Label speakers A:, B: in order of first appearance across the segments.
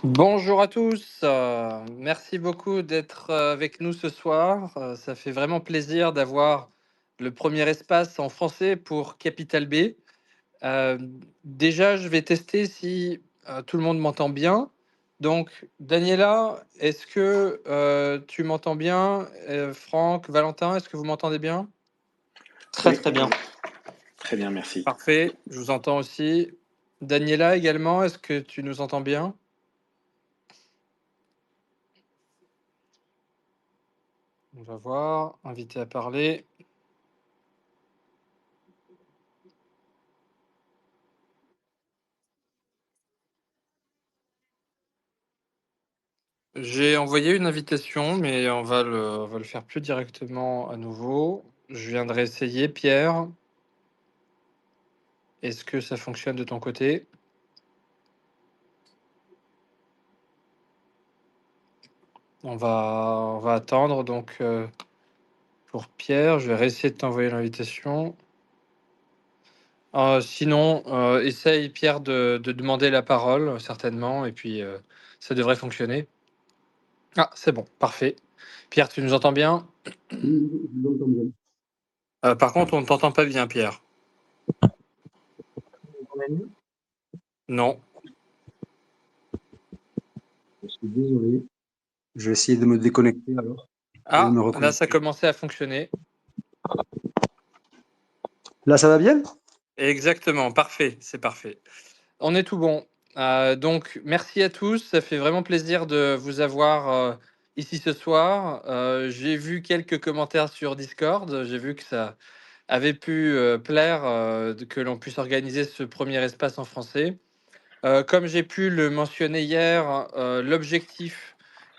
A: Bonjour à tous, merci beaucoup d'être avec nous ce soir. Ça fait vraiment plaisir d'avoir le premier espace en français pour Capital B. Euh, Déjà, je vais tester si tout le monde m'entend bien. Donc, Daniela, est-ce que tu m'entends bien? Franck, Valentin, est-ce que vous m'entendez bien?
B: Très très bien. Très bien, merci.
A: Parfait, je vous entends aussi. Daniela également, est-ce que tu nous entends bien? On va voir, invité à parler. J'ai envoyé une invitation, mais on va le faire plus directement à nouveau. Je viendrai essayer. Pierre, est-ce que ça fonctionne de ton côté? On va attendre. Donc, pour Pierre, je vais réessayer de t'envoyer l'invitation. Sinon, essaye, Pierre, de demander la parole, certainement, et puis ça devrait fonctionner. Ah, c'est bon, parfait. Pierre, tu nous entends bien?
C: Oui, je vous entends bien.
A: Par contre, on ne t'entend pas bien, Pierre.
C: Vous m'entendez mieux?
A: Non.
C: Je suis désolé. Je vais essayer de me déconnecter alors et de
A: Ah,
C: me
A: là, ça
C: reconnecter.
A: commençait à fonctionner.
C: Là, ça va bien?
A: Exactement, parfait, c'est parfait. On est tout bon. Donc, merci à tous. Ça fait vraiment plaisir de vous avoir ici ce soir. J'ai vu quelques commentaires sur Discord. J'ai vu que ça avait pu plaire que l'on puisse organiser ce premier espace en français. Comme j'ai pu le mentionner hier, l'objectif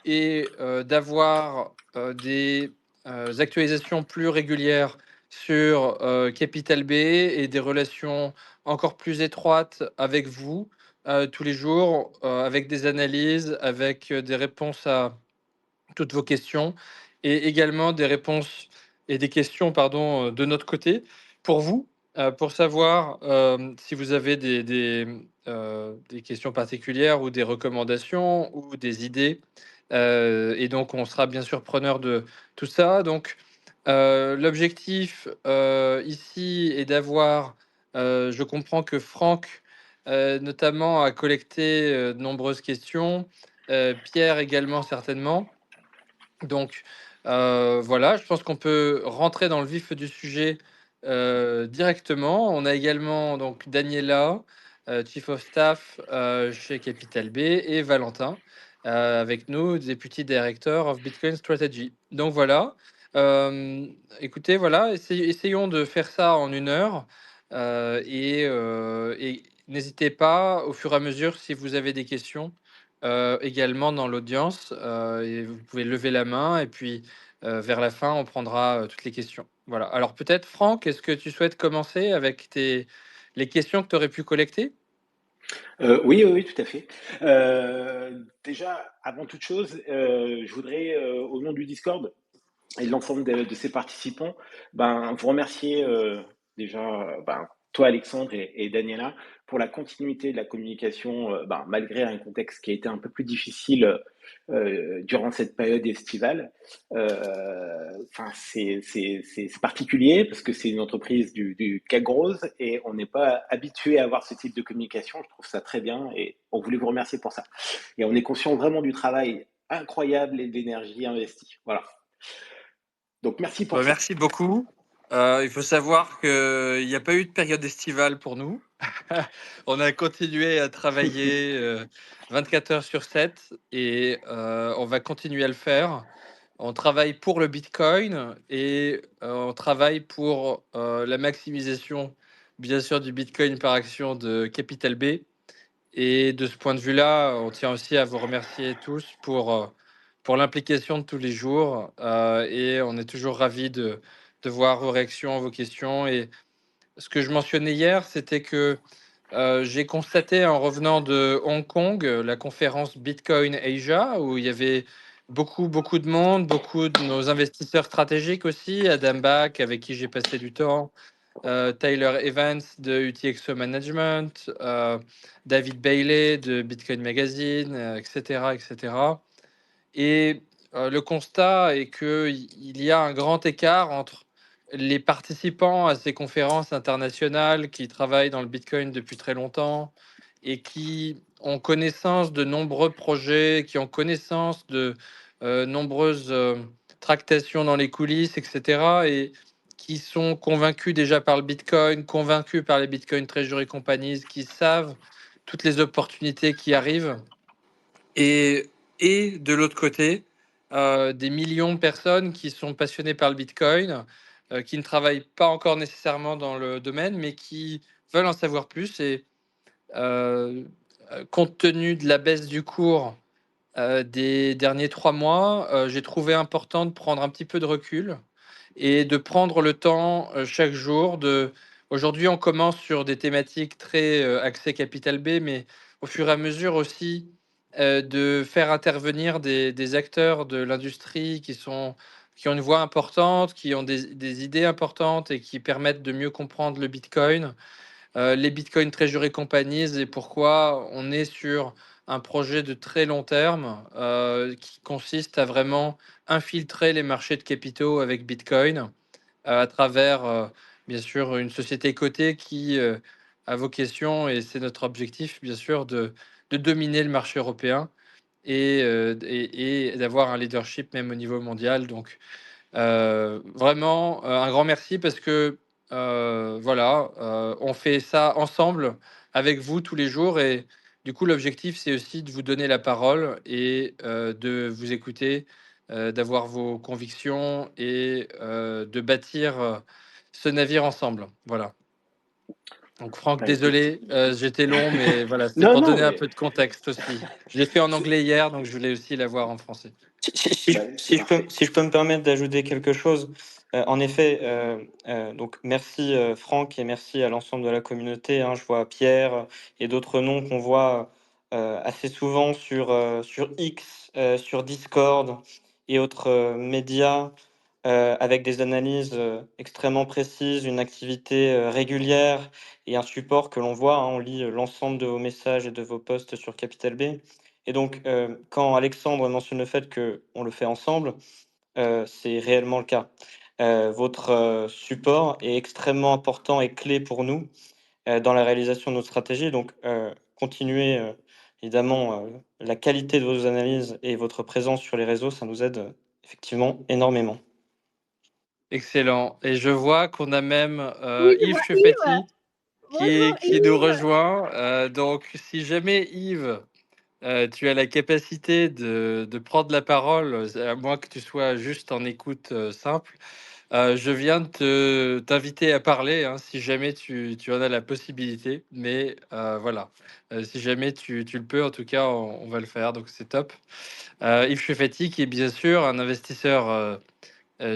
A: est d'avoir des actualisations plus régulières sur Capital B et des relations encore plus étroites avec vous tous les jours, avec des analyses, avec des réponses à toutes vos questions et également des réponses et des questions, pardon, de notre côté pour vous, pour savoir si vous avez des questions particulières ou des recommandations ou des idées. Et donc, on sera bien sûr preneur de tout ça. Donc, l'objectif ici est d'avoir, je comprends que Franck, notamment, a collecté de nombreuses questions, Pierre également certainement. Donc, voilà, je pense qu'on peut rentrer dans le vif du sujet, directement. On a également donc Daniela, Chief of Staff, chez Capital B et Valentin, avec nous, Deputy Director of Bitcoin Strategy. Donc voilà, écoutez, voilà, essayons de faire ça en 1 heure, et n'hésitez pas au fur et à mesure si vous avez des questions, également dans l'audience, et vous pouvez lever la main et puis, vers la fin, on prendra, toutes les questions. Voilà. Alors peut-être Franck, est-ce que tu souhaites commencer avec tes les questions que tu aurais pu collecter?
B: Oui, oui, oui, tout à fait. Déjà, avant toute chose, je voudrais, au nom du Discord et de l'ensemble de ces participants, ben, vous remercier déjà, ben, toi Alexandre et Daniela, pour la continuité de la communication, ben, malgré un contexte qui a été un peu plus difficile durant cette période estivale. Enfin, c'est particulier parce que c'est une entreprise du CAC Growth et on n'est pas habitué à avoir ce type de communication. Je trouve ça très bien et on voulait vous remercier pour ça. Et on est conscient vraiment du travail incroyable et de l'énergie investie. Voilà. Donc merci pour
A: Bah,
B: ça.
A: merci beaucoup. Il faut savoir qu'il n'y a pas eu de période estivale pour nous. On a continué à travailler, 24 heures sur 7 et on va continuer à le faire. On travaille pour le bitcoin et on travaille pour, la maximisation, bien sûr, du bitcoin par action de Capital B et de ce point de vue-là, on tient aussi à vous remercier tous pour l'implication de tous les jours, et on est toujours ravis de voir vos réactions, vos questions et ce que je mentionnais hier, c'était que, j'ai constaté en revenant de Hong Kong, la conférence Bitcoin Asia où il y avait beaucoup de monde, beaucoup de nos investisseurs stratégiques aussi, Adam Back avec qui j'ai passé du temps, Tyler Evans de UTXO Management, David Bailey de Bitcoin Magazine, etc., etc. Et le constat est qu'il y a un grand écart entre les participants à ces conférences internationales qui travaillent dans le Bitcoin depuis très longtemps et qui ont connaissance de nombreux projets, qui ont connaissance de nombreuses tractations dans les coulisses, etc. Et qui sont convaincus déjà par le Bitcoin, convaincus par les Bitcoin Treasury Companies, qui savent toutes les opportunités qui arrivent. Et, et de l'autre côté, des millions de personnes qui sont passionnées par le Bitcoin, qui ne travaillent pas encore nécessairement dans le domaine, mais qui veulent en savoir plus. Et euh, compte tenu de la baisse du cours des derniers 3 mois, j'ai trouvé important de prendre un petit peu de recul et de prendre le temps chaque jour de... Aujourd'hui, on commence sur des thématiques très axées capital B, mais au fur et à mesure aussi de faire intervenir des acteurs de l'industrie qui ont une voix importante, qui ont des idées importantes et qui permettent de mieux comprendre le Bitcoin, les Bitcoin Treasury Companies et pourquoi on est sur un projet de très long terme qui consiste à vraiment infiltrer les marchés de capitaux avec Bitcoin à travers, bien sûr, une société cotée qui a vocation, et c'est notre objectif, bien sûr, de dominer le marché européen et d'avoir un leadership même au niveau mondial. Donc, vraiment, un grand merci parce que, voilà, on fait ça ensemble avec vous tous les jours et du coup, l'objectif, c'est aussi de vous donner la parole et de vous écouter, d'avoir vos convictions et de bâtir, ce navire ensemble. Voilà. Donc Franck,
B: Bah, écoute,
A: désolé, j'étais long, mais voilà, c'était
B: non,
A: pour
B: non,
A: donner un
B: mais
A: peu de contexte aussi. Je l'ai fait en
B: c'est
A: anglais hier, donc je voulais aussi l'avoir en français.
B: c'est parfait.
D: Si je peux me permettre d'ajouter quelque chose, en effet, donc merci Franck et merci à l'ensemble de la communauté, hein. Je vois Pierre et d'autres noms qu'on voit assez souvent sur X, sur Discord et autres médias avec des analyses extrêmement précises, une activité régulière et un support que l'on voit, hein. On lit l'ensemble de vos messages et de vos posts sur Capital B. Et donc, quand Alexandre mentionne le fait qu'on le fait ensemble, c'est réellement le cas. Votre support est extrêmement important et clé pour nous dans la réalisation de notre stratégie. Donc, continuez évidemment la qualité de vos analyses et votre présence sur les réseaux, ça nous aide effectivement énormément.
A: Excellent. Et je vois qu'on a même
E: Oui, je
A: Yves
E: vois Yves.
A: Chefati
E: Bonjour
A: qui nous
E: Yves.
A: rejoint. Donc, si jamais Yves, tu as la capacité de prendre la parole, à moins que tu sois juste en écoute simple, je viens de t'inviter à parler, hein, si jamais tu en as la possibilité. Mais voilà, si jamais tu le peux, en tout cas, on va le faire. Donc, c'est top. Yves Chefati, qui est bien sûr un investisseur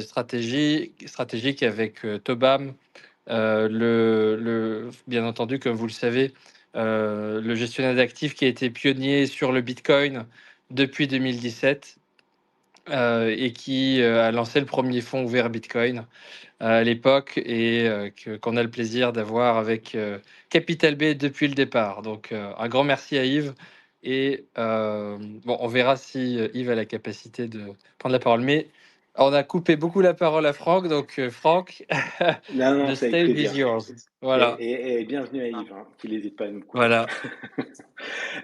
A: stratégique avec Tobam, bien entendu, comme vous le savez, le gestionnaire d'actifs qui a été pionnier sur le Bitcoin depuis 2017 et qui a lancé le premier fonds ouvert Bitcoin à l'époque et qu'on a le plaisir d'avoir avec Capital B depuis le départ. Donc un grand merci à Yves. Et bon, on verra si Yves a la capacité de prendre la parole. Mais on a coupé beaucoup la parole à Franck. Donc Franck,
B: Non, non,
A: the
B: c'est avec
A: stage is
B: plaisir.
A: yours. Voilà,
B: Et bienvenue à Yves, hein, qui n'hésite pas à nous couper.
A: voilà.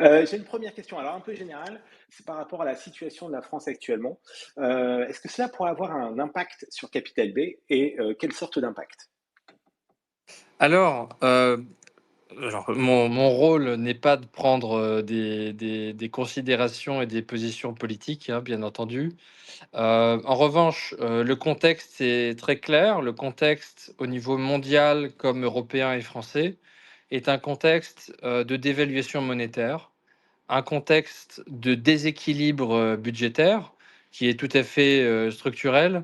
B: J'ai une première question, alors un peu générale, c'est par rapport à la situation de la France actuellement. Est-ce que cela pourrait avoir un impact sur Capital B et quelle sorte d'impact?
A: Alors, mon rôle n'est pas de prendre des considérations et des positions politiques, hein, bien entendu. En revanche, le contexte est très clair. Le contexte au niveau mondial comme européen et français est un contexte de dévaluation monétaire, un contexte de déséquilibre budgétaire qui est tout à fait structurel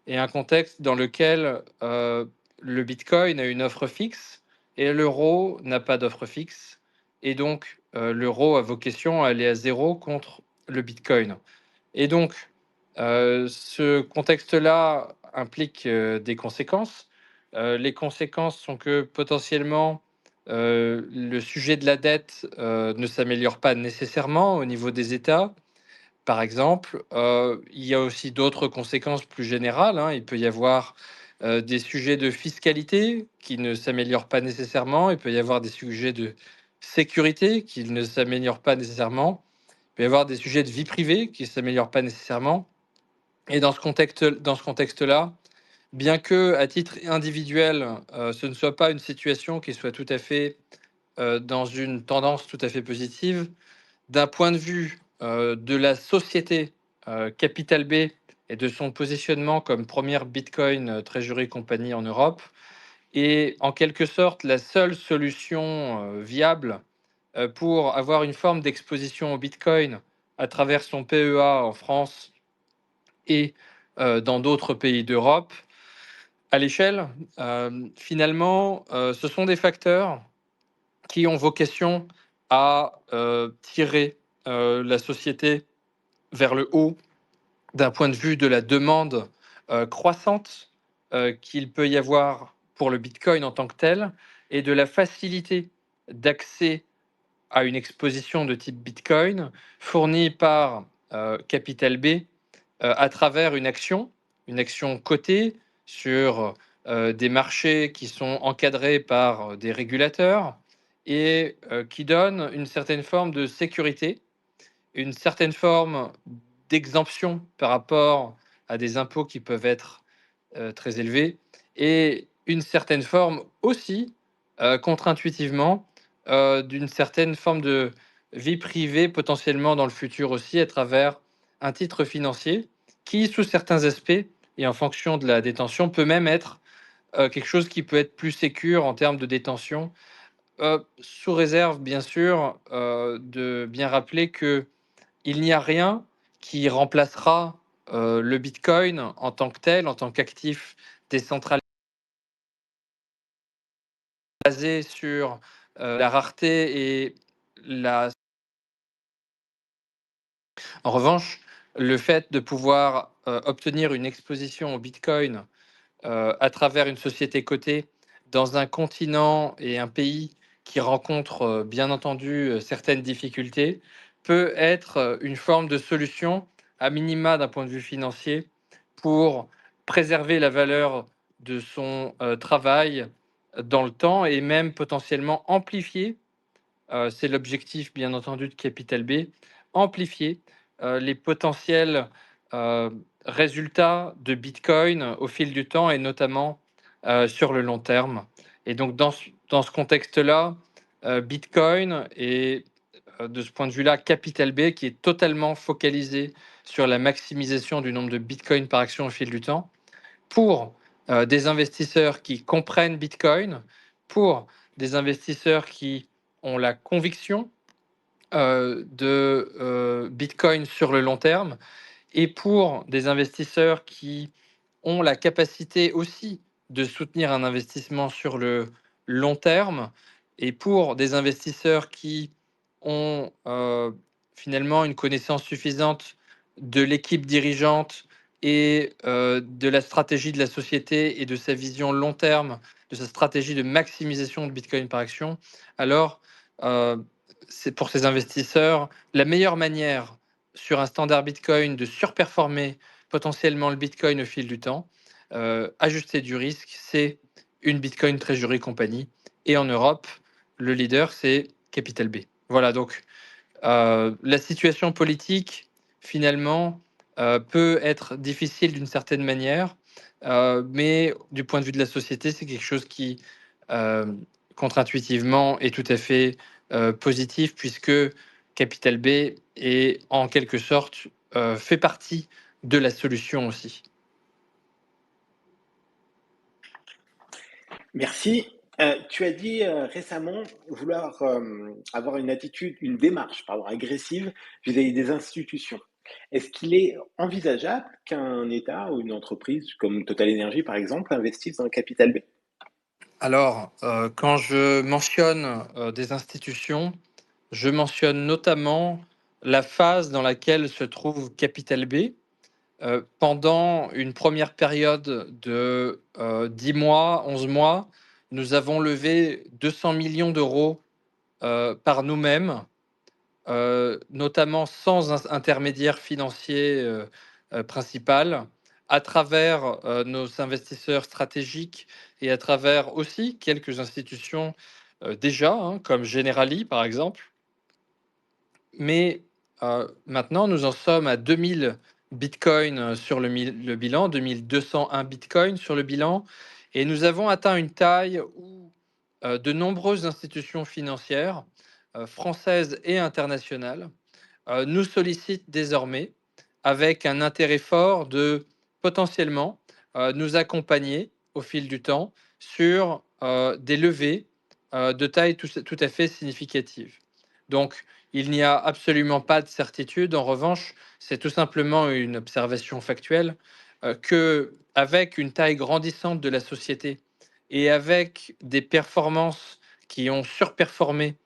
A: et un contexte dans lequel le Bitcoin a une offre fixe et l'euro n'a pas d'offre fixe. Et donc, l'euro a vocation à aller à zéro contre le Bitcoin. Et donc, ce contexte-là implique des conséquences. Les conséquences sont que potentiellement, le sujet de la dette ne s'améliore pas nécessairement au niveau des États. Par exemple, il y a aussi d'autres conséquences plus générales, hein. Il peut y avoir des sujets de fiscalité qui ne s'améliorent pas nécessairement. Il peut y avoir des sujets de sécurité qui ne s'améliorent pas nécessairement. Il peut y avoir des sujets de vie privée qui ne s'améliorent pas nécessairement. Et dans ce contexte-là, bien que à titre individuel, ce ne soit pas une situation qui soit tout à fait dans une tendance tout à fait positive, d'un point de vue de la société Capital B et de son positionnement comme première Bitcoin Treasury Company en Europe, est en quelque sorte la seule solution viable pour avoir une forme d'exposition au Bitcoin à travers son PEA en France et dans d'autres pays d'Europe à l'échelle. Finalement, ce sont des facteurs qui ont vocation à tirer la société vers le haut d'un point de vue de la demande croissante qu'il peut y avoir pour le Bitcoin en tant que tel et de la facilité d'accès à une exposition de type Bitcoin fournie par Capital B à travers une action cotée sur des marchés qui sont encadrés par des régulateurs et qui donne une certaine forme de sécurité, une certaine forme d'exemption par rapport à des impôts qui peuvent être très élevés et une certaine forme aussi, contre-intuitivement, d'une certaine forme de vie privée potentiellement dans le futur aussi à travers un titre financier qui, sous certains aspects et en fonction de la détention, peut même être quelque chose qui peut être plus sécure en termes de détention, sous réserve bien sûr de bien rappeler que il n'y a rien qui remplacera le Bitcoin en tant que tel, en tant qu'actif décentralisé basé sur la rareté et la. En revanche, le fait de pouvoir obtenir une exposition au Bitcoin à travers une société cotée dans un continent et un pays qui rencontre bien entendu certaines difficultés peut être une forme de solution à minima d'un point de vue financier pour préserver la valeur de son travail dans le temps et même potentiellement amplifier, c'est l'objectif bien entendu de Capital B, amplifier les potentiels euh, résultats de Bitcoin au fil du temps et notamment sur le long terme. Et donc dans ce contexte-là, Bitcoin est de ce point de vue-là Capital B qui est totalement focalisé sur la maximisation du nombre de Bitcoin par action au fil du temps pour des investisseurs qui comprennent Bitcoin, pour des investisseurs qui ont la conviction de Bitcoin sur le long terme et pour des investisseurs qui ont la capacité aussi de soutenir un investissement sur le long terme et pour des investisseurs qui ont finalement une connaissance suffisante de l'équipe dirigeante et de la stratégie de la société et de sa vision long terme, de sa stratégie de maximisation de Bitcoin par action, alors euh, c'est pour ces investisseurs la meilleure manière sur un standard Bitcoin de surperformer potentiellement le Bitcoin au fil du temps, ajuster du risque, c'est une Bitcoin Treasury Company. Et en Europe, le leader, c'est Capital B. Voilà, donc la situation politique, finalement, peut être difficile d'une certaine manière, mais du point de vue de la société, c'est quelque chose qui, euh, contre-intuitivement, est tout à fait positif, puisque Capital B est en quelque sorte fait partie de la solution aussi.
B: Merci. Tu as dit récemment vouloir avoir une attitude, une démarche, pardon, agressive vis-à-vis des institutions. Est-ce qu'il est envisageable qu'un État ou une entreprise comme Total Energy, par exemple, investisse dans le capital B?
A: Alors, quand je mentionne des institutions, je mentionne notamment la phase dans laquelle se trouve Capital B, pendant une première période de 10 mois, 11 mois, nous avons levé 200 millions d'euros par nous-mêmes, notamment sans intermédiaire financier principal, à travers nos investisseurs stratégiques et à travers aussi quelques institutions déjà, hein, comme Generali par exemple. Mais maintenant, nous en sommes à 2000 bitcoins sur le bilan, 2201 bitcoins sur le bilan, et nous avons atteint une taille où de nombreuses institutions financières, françaises et internationales, nous sollicitent désormais avec un intérêt fort de potentiellement nous accompagner au fil du temps sur des levées de taille tout à fait significative. Donc, il n'y a absolument pas de certitude. En revanche, c'est tout simplement une observation factuelle que, avec une taille grandissante de la société et avec des performances qui ont surperformé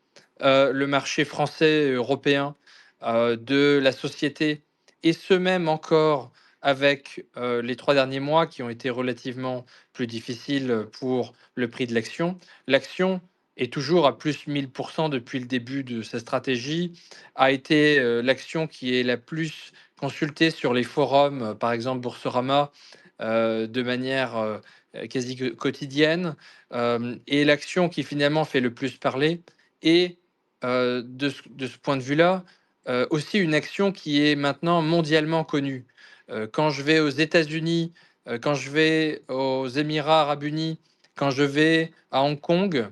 A: le marché français et européen de la société, et ce même encore avec les 3 derniers mois qui ont été relativement plus difficiles pour le prix de l'action. L'action est toujours à plus 1000 depuis le début de sa stratégie, a été l'action qui est la plus consultée sur les forums, par exemple Boursorama, de manière quasi quotidienne, et l'action qui finalement fait le plus parler. Et de ce point de vue-là, aussi une action qui est maintenant mondialement connue. Quand je vais aux États-Unis, quand je vais aux Émirats arabes unis, quand je vais à Hong Kong,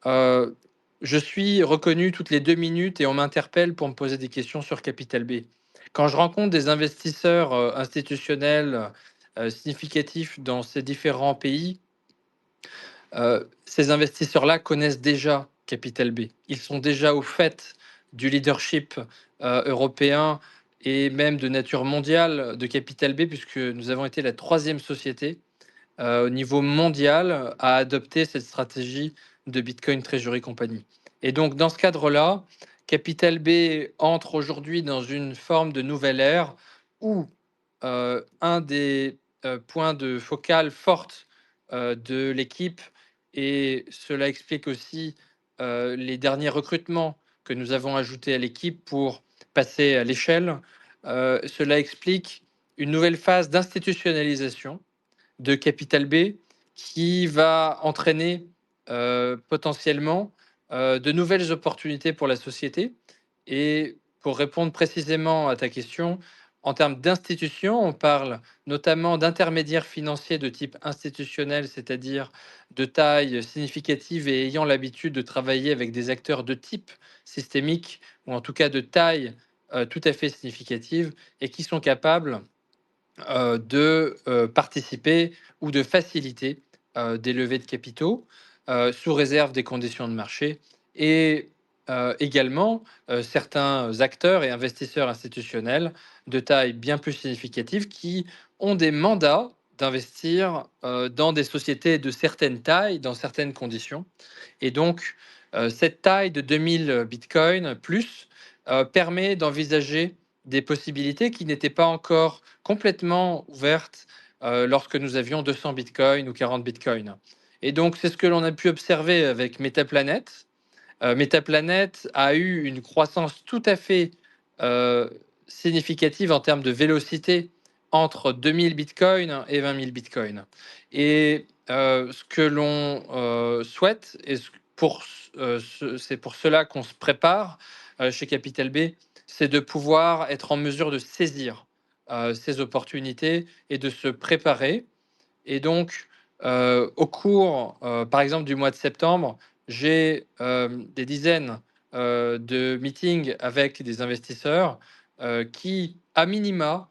A: euh, je suis reconnu toutes les 2 minutes et on m'interpelle pour me poser des questions sur Capital B. Quand je rencontre des investisseurs institutionnels significatifs dans ces différents pays, ces investisseurs-là connaissent déjà Capital B. Ils sont déjà au fait du leadership européen et même de nature mondiale de Capital B, puisque nous avons été la troisième société au niveau mondial à adopter cette stratégie de Bitcoin Treasury Company. Et donc, dans ce cadre-là, Capital B entre aujourd'hui dans une forme de nouvelle ère où un des points de focale forte de l'équipe, et cela explique aussi les derniers recrutements que nous avons ajoutés à l'équipe pour passer à l'échelle. Cela explique une nouvelle phase d'institutionnalisation de Capital B qui va entraîner potentiellement de nouvelles opportunités pour la société. Et pour répondre précisément à ta question, en termes d'institutions, on parle notamment d'intermédiaires financiers de type institutionnel, c'est-à-dire de taille significative et ayant l'habitude de travailler avec des acteurs de type systémique, ou en tout cas de taille tout à fait significative, et qui sont capables de participer ou de faciliter des levées de capitaux sous réserve des conditions de marché, et également certains acteurs et investisseurs institutionnels de taille bien plus significative qui ont des mandats d'investir dans des sociétés de certaines tailles, dans certaines conditions. Et donc, cette taille de 2000 bitcoins plus permet d'envisager des possibilités qui n'étaient pas encore complètement ouvertes lorsque nous avions 200 bitcoins ou 40 bitcoins. Et donc, c'est ce que l'on a pu observer avec Metaplanet. Metaplanet a eu une croissance tout à fait euh, significative en termes de vélocité entre 2000 bitcoins et 20 000 bitcoins. Et ce que l'on souhaite, et c'est pour cela qu'on se prépare chez Capital B, c'est de pouvoir être en mesure de saisir ces opportunités et de se préparer. Et donc, au cours, par exemple, du mois de septembre, j'ai des dizaines de meetings avec des investisseurs qui, à minima,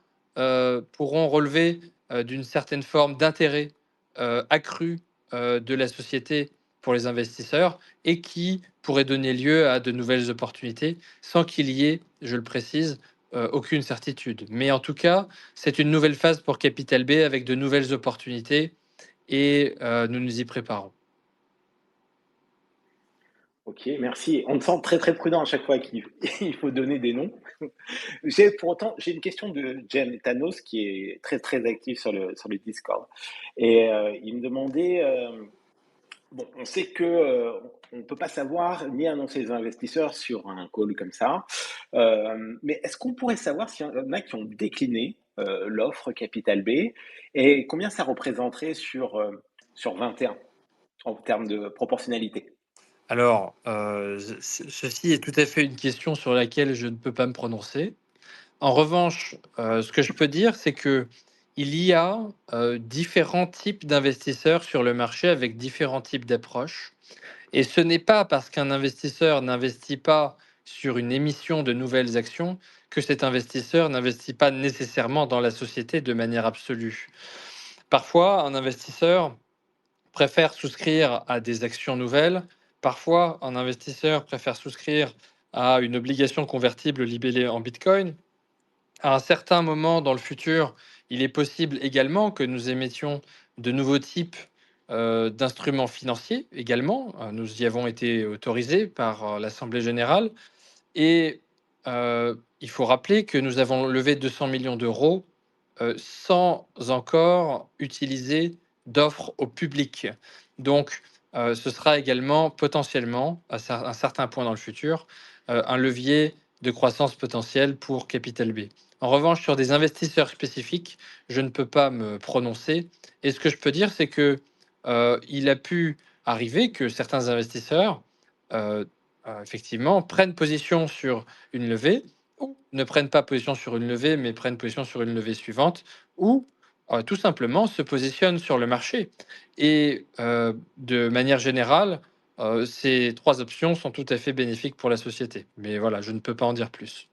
A: pourront relever d'une certaine forme d'intérêt accru de la société pour les investisseurs et qui pourraient donner lieu à de nouvelles opportunités sans qu'il y ait, je le précise, aucune certitude. Mais en tout cas, c'est une nouvelle phase pour Capital B avec de nouvelles opportunités et nous nous y préparons.
B: OK, merci. On te sent très, très prudent à chaque fois qu'il il faut donner des noms. J'ai pour autant, j'ai une question de Jen Thanos qui est très, très actif sur le Discord et il me demandait, bon, on sait que, on ne peut pas savoir ni annoncer les investisseurs sur un call comme ça, mais est-ce qu'on pourrait savoir s'il y en a qui ont décliné, l'offre Capital B et combien ça représenterait sur 21 en termes de proportionnalité?
A: Alors, ceci est tout à fait une question sur laquelle je ne peux pas me prononcer. En revanche, ce que je peux dire, c'est que il y a, différents types d'investisseurs sur le marché avec différents types d'approches et ce n'est pas parce qu'un investisseur n'investit pas sur une émission de nouvelles actions que cet investisseur n'investit pas nécessairement dans la société de manière absolue. Parfois, un investisseur préfère souscrire à des actions nouvelles. Parfois, un investisseur préfère souscrire à une obligation convertible libellée en Bitcoin. À un certain moment dans le futur, il est possible également que nous émettions de nouveaux types d'instruments financiers également. Nous y avons été autorisés par l'Assemblée générale. Et il faut rappeler que nous avons levé 200 millions d'euros sans encore utiliser d'offres au public. Donc, ce sera également potentiellement, à un certain point dans le futur, un levier de croissance potentielle pour Capital B. En revanche, sur des investisseurs spécifiques, je ne peux pas me prononcer. Et ce que je peux dire, c'est que il a pu arriver que certains investisseurs, euh, effectivement, prennent position sur une levée ou ne prennent pas position sur une levée, mais prennent position sur une levée suivante, ou tout simplement se positionnent sur le marché. Et de manière générale, ces trois options sont tout à fait bénéfiques pour la société. Mais voilà, je ne peux pas en dire plus.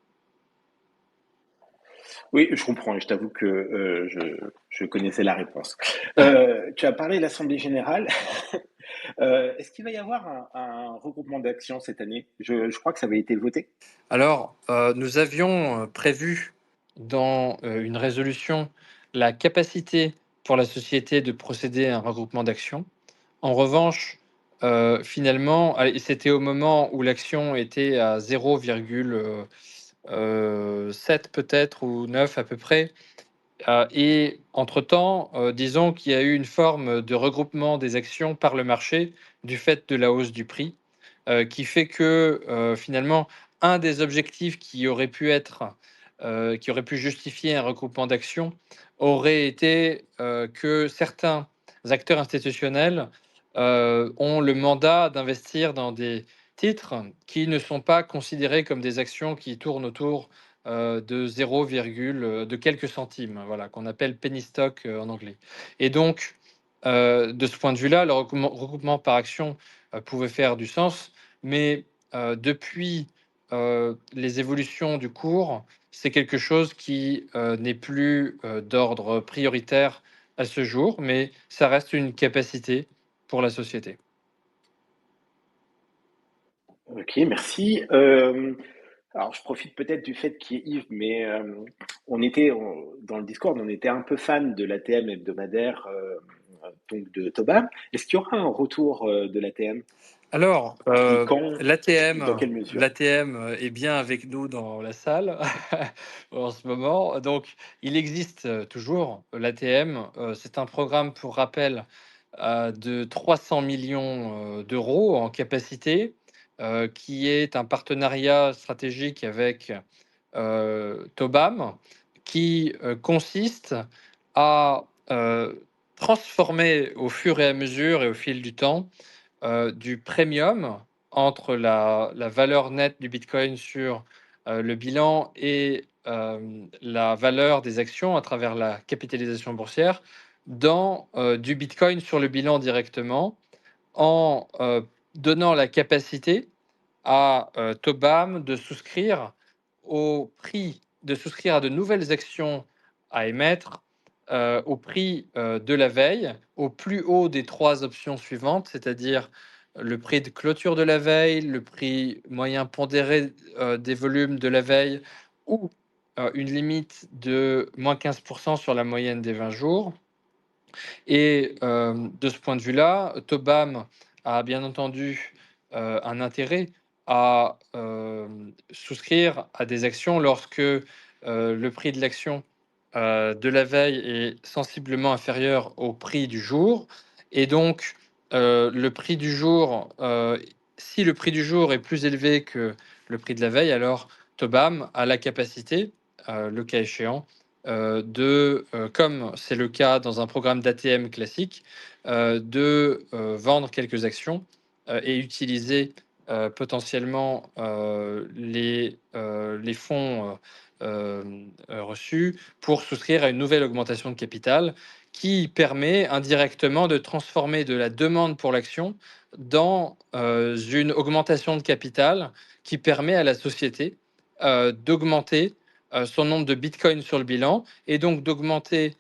B: Oui, je comprends et je t'avoue que, je connaissais la réponse. Tu as parlé de l'assemblée générale. Est-ce qu'il va y avoir un regroupement d'actions cette année? Je crois que ça avait été voté?
A: Alors, nous avions prévu dans une résolution la capacité pour la société de procéder à un regroupement d'actions. En revanche, finalement, c'était au moment où l'action était à 0,7 peut-être ou 9 à peu près. Et entre-temps, disons qu'il y a eu une forme de regroupement des actions par le marché du fait de la hausse du prix, qui fait que, finalement, un des objectifs qui aurait pu justifier un regroupement d'actions aurait été, que certains acteurs institutionnels, ont le mandat d'investir dans des titres qui ne sont pas considérés comme des actions qui tournent autour de 0, de quelques centimes, voilà, qu'on appelle penny stock en anglais. Et donc, de ce point de vue-là, le regroupement par action pouvait faire du sens, mais depuis les évolutions du cours, c'est quelque chose qui n'est plus d'ordre prioritaire à ce jour, mais ça reste une capacité pour la société.
B: OK, merci. Alors je profite peut-être du fait qu'il y ait Yves, mais dans le Discord, on était un peu fan de l'ATM hebdomadaire, donc de Tobam. Est-ce qu'il y aura un retour, de l'ATM?
A: Alors,
B: Et puis quand et dans quelle mesure?
A: l'ATM est bien avec nous dans la salle en ce moment. Donc, il existe toujours l'ATM. C'est un programme, pour rappel, de 300 millions d'euros en capacité, qui est un partenariat stratégique avec Tobam, qui consiste à transformer au fur et à mesure et au fil du temps du premium entre la valeur nette du Bitcoin sur le bilan et la valeur des actions à travers la capitalisation boursière dans du Bitcoin sur le bilan directement en donnant la capacité à Tobam de souscrire au prix, de souscrire à de nouvelles actions à émettre au prix de la veille, au plus haut des trois options suivantes, c'est-à-dire le prix de clôture de la veille, le prix moyen pondéré des volumes de la veille ou une limite de moins 15% sur la moyenne des 20 jours. Et de ce point de vue-là, Tobam a bien entendu un intérêt à souscrire à des actions lorsque le prix de l'action de la veille est sensiblement inférieur au prix du jour. Et donc, le prix du jour, si le prix du jour est plus élevé que le prix de la veille, alors Tobam a la capacité, le cas échéant, comme c'est le cas dans un programme d'ATM classique, de vendre quelques actions et utiliser potentiellement les fonds reçus pour souscrire à une nouvelle augmentation de capital qui permet indirectement de transformer de la demande pour l'action dans une augmentation de capital qui permet à la société d'augmenter son nombre de bitcoins sur le bilan et donc d'augmenter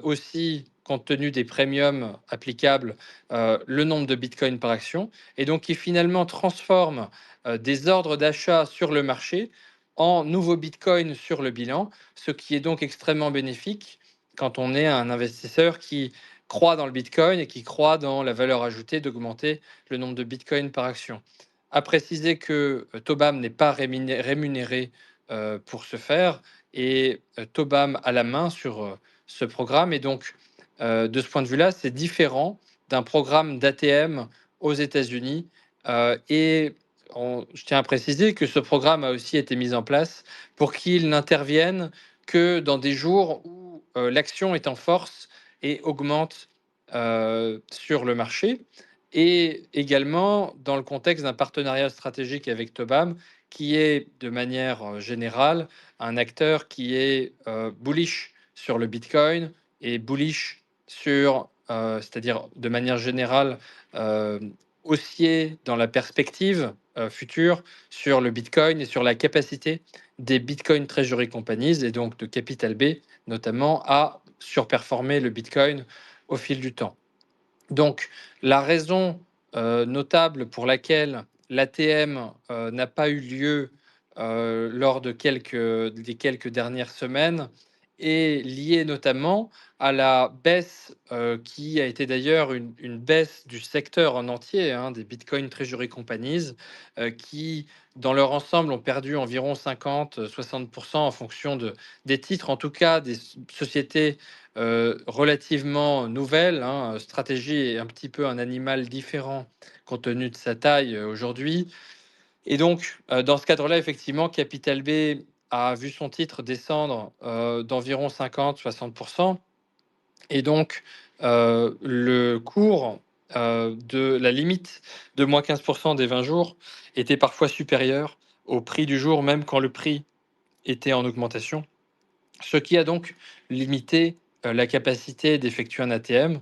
A: aussi, compte tenu des premiums applicables, le nombre de bitcoins par action et donc qui finalement transforme des ordres d'achat sur le marché en nouveaux bitcoins sur le bilan, ce qui est donc extrêmement bénéfique quand on est un investisseur qui croit dans le bitcoin et qui croit dans la valeur ajoutée d'augmenter le nombre de bitcoins par action. À préciser que Tobam n'est pas rémunéré pour ce faire et Tobam a la main sur ce programme et donc de ce point de vue-là, c'est différent d'un programme d'ATM aux États-Unis et je tiens à préciser que ce programme a aussi été mis en place pour qu'il n'intervienne que dans des jours où l'action est en force et augmente sur le marché, et également dans le contexte d'un partenariat stratégique avec Tobam, qui est de manière générale un acteur qui est bullish sur le Bitcoin et bullish sur, c'est-à-dire de manière générale, haussier dans la perspective future sur le Bitcoin et sur la capacité des Bitcoin Treasury Companies et donc de Capital B notamment à surperformer le Bitcoin au fil du temps. Donc la raison notable pour laquelle l'ATM n'a pas eu lieu lors des quelques dernières semaines est liée notamment à la baisse qui a été d'ailleurs une baisse du secteur en entier, hein, des Bitcoin Treasury Companies, qui, dans leur ensemble, ont perdu environ 50-60% en fonction des titres, en tout cas des sociétés relativement nouvelles. Hein. Stratégie est un petit peu un animal différent compte tenu de sa taille aujourd'hui. Et donc, dans ce cadre-là, effectivement, Capital B a vu son titre descendre d'environ 50-60%. Et donc, le cours de la limite de moins 15% des 20 jours était parfois supérieur au prix du jour, même quand le prix était en augmentation, ce qui a donc limité la capacité d'effectuer un ATM.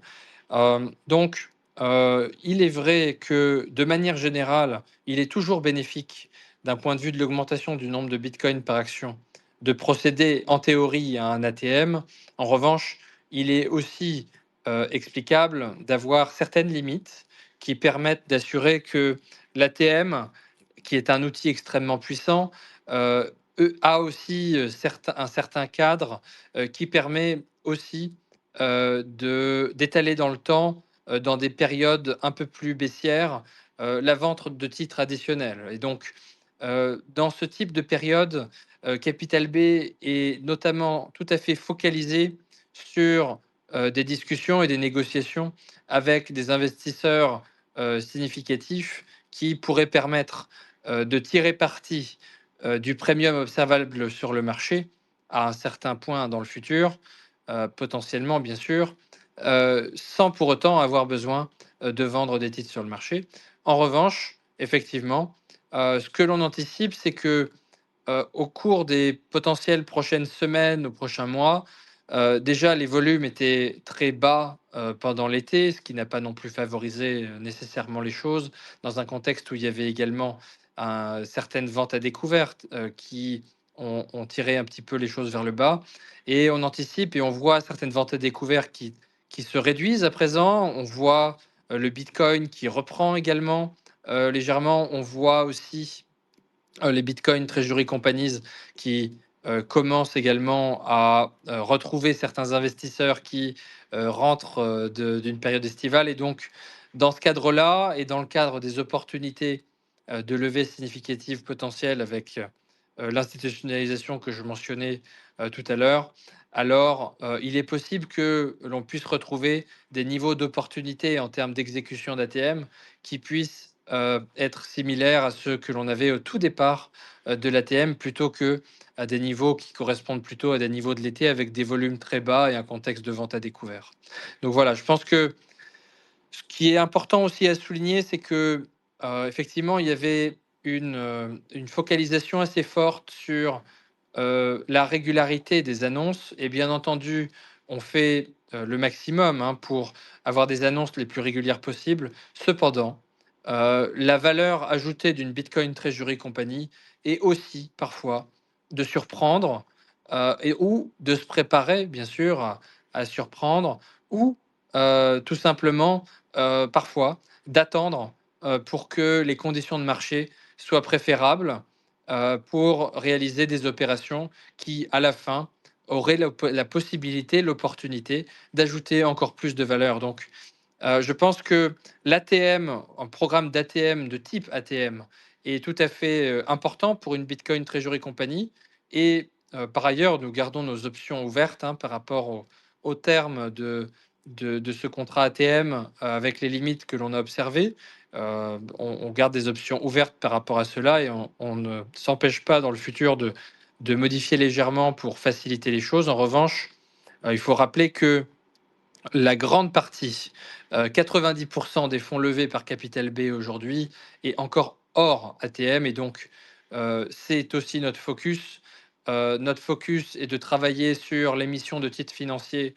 A: Donc, il est vrai que de manière générale, il est toujours bénéfique d'un point de vue de l'augmentation du nombre de bitcoins par action de procéder en théorie à un ATM. En revanche, il est aussi explicable d'avoir certaines limites qui permettent d'assurer que l'ATM, qui est un outil extrêmement puissant, a aussi un certain cadre qui permet aussi d'étaler dans le temps, dans des périodes un peu plus baissières, la vente de titres additionnels. Et donc, dans ce type de période, Capital B est notamment tout à fait focalisé sur des discussions et des négociations avec des investisseurs significatifs qui pourraient permettre de tirer parti du premium observable sur le marché à un certain point dans le futur, potentiellement bien sûr, sans pour autant avoir besoin de vendre des titres sur le marché. En revanche, effectivement, ce que l'on anticipe, c'est que au cours des potentielles prochaines semaines ou prochains mois, déjà les volumes étaient très bas pendant l'été, ce qui n'a pas non plus favorisé nécessairement les choses, dans un contexte où il y avait également certaines ventes à découvert qui ont tiré un petit peu les choses vers le bas. Et on anticipe et on voit certaines ventes à découvert qui se réduisent à présent. On voit le Bitcoin qui reprend également légèrement. On voit aussi les Bitcoin Treasury Companies qui commencent également à retrouver certains investisseurs qui rentrent d'une période estivale. Et donc, Dans ce cadre-là et dans le cadre des opportunités de levée significative potentielle avec l'institutionnalisation que je mentionnais tout à l'heure, alors il est possible que l'on puisse retrouver des niveaux d'opportunité en termes d'exécution d'ATM qui puissent être similaires à ceux que l'on avait au tout départ de l'ATM, plutôt que à des niveaux qui correspondent plutôt à des niveaux de l'été avec des volumes très bas et un contexte de vente à découvert. Donc voilà, je pense que ce qui est important aussi à souligner, c'est que, effectivement, il y avait une focalisation assez forte sur, la régularité des annonces et bien entendu, on fait, le maximum, hein, pour avoir des annonces les plus régulières possibles. Cependant, la valeur ajoutée d'une Bitcoin Treasury Company est aussi parfois de surprendre, et ou de se préparer bien sûr à surprendre ou, tout simplement, parfois d'attendre, pour que les conditions de marché soient préférables, pour réaliser des opérations qui, à la fin, auraient la possibilité, l'opportunité d'ajouter encore plus de valeur. Donc, je pense que l'ATM, un programme d'ATM de type ATM est tout à fait, important pour une Bitcoin Treasury Company et par ailleurs, nous gardons nos options ouvertes, hein, par rapport au terme de ce contrat ATM, avec les limites que l'on a observées. On garde des options ouvertes par rapport à cela et on ne s'empêche pas dans le futur de modifier légèrement pour faciliter les choses. En revanche, il faut rappeler que la grande partie, 90 des fonds levés par Capital B aujourd'hui est encore hors ATM et donc c'est aussi notre focus. Notre focus est de travailler sur l'émission de titres financiers,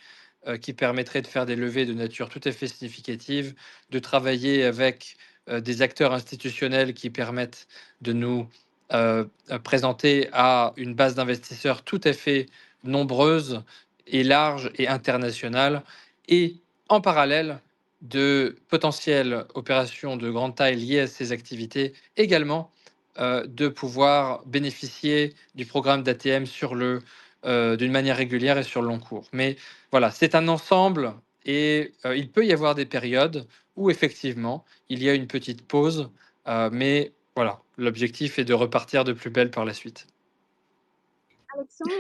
A: qui permettraient de faire des levées de nature tout à fait significative, de travailler avec, des acteurs institutionnels qui permettent de nous, présenter à une base d'investisseurs tout à fait nombreuse et large et internationale et en parallèle de potentielles opérations de grande taille liées à ces activités, également de pouvoir bénéficier du programme d'ATM d'une manière régulière et sur le long cours. Mais voilà, c'est un ensemble et il peut y avoir des périodes où effectivement il y a une petite pause, mais voilà, l'objectif est de repartir de plus belle par la suite.
E: Alexandre,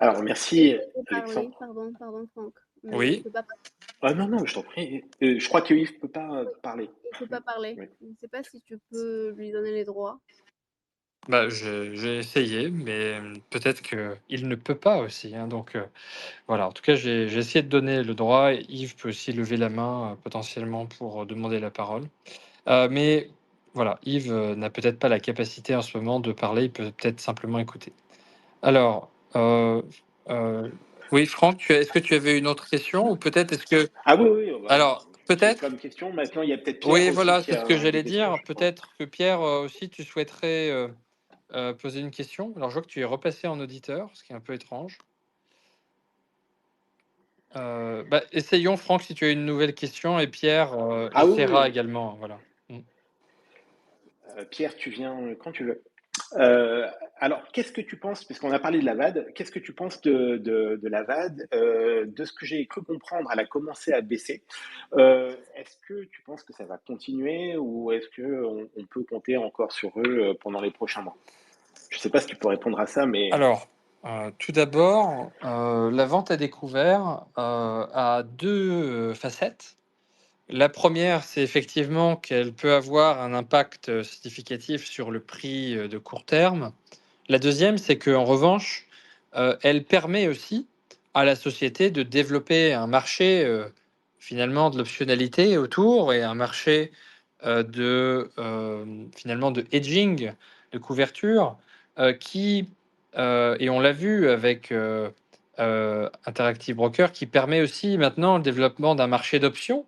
B: Alors, merci,
E: peut parler.
B: Alexandre.
E: Pardon, Franck. Mais il
A: Oui.
E: peut pas parler.
B: Ah non, non, je t'en prie. Je crois que Yves ne peut pas parler.
E: Il peut pas parler.
B: Oui.
E: Je ne sais pas si tu peux lui donner les droits.
A: Bah, j'ai essayé, mais peut-être qu'il ne peut pas aussi, hein, donc voilà. En tout cas, j'ai essayé de donner le droit et Yves peut aussi lever la main, potentiellement pour, demander la parole. Mais voilà, Yves, n'a peut-être pas la capacité en ce moment de parler, il peut peut-être simplement écouter. Alors, oui, Franck, est-ce que tu avais une autre question ou peut-être est-ce que
B: Ah oui, oui,
A: alors
B: j'ai
A: peut-être
B: plein de questions. Maintenant, il y a peut-être Pierre
A: oui,
B: aussi
A: voilà,
B: qui
A: c'est ce
B: a
A: que
B: des
A: j'allais
B: questions,
A: dire.
B: je crois.
A: Peut-être que Pierre, aussi, tu souhaiterais, poser une question? Alors, je vois que tu es repassé en auditeur, ce qui est un peu étrange. Bah, essayons, Franck, si tu as une nouvelle question et Pierre,
B: Ah oui, oui,
A: essaiera également, voilà. Mmh.
B: Pierre, tu viens quand tu veux. Euh, alors, qu'est-ce que tu penses, puisqu'on a parlé de la VAD, qu'est-ce que tu penses de la VAD? De ce que j'ai cru comprendre, elle a commencé à baisser. Est-ce que tu penses que ça va continuer ou est-ce qu'on peut compter encore sur eux pendant les prochains mois? Je ne sais pas si tu peux répondre à ça, mais...
A: Alors, tout d'abord, la vente à découvert, a 2 facettes. La première, c'est effectivement qu'elle peut avoir un impact, significatif sur le prix, de court terme. La deuxième, c'est qu'en revanche, elle permet aussi à la société de développer un marché, finalement de l'optionnalité autour et un marché, finalement de hedging, de couverture, qui, et on l'a vu avec, Interactive Brokers, qui permet aussi maintenant le développement d'un marché d'options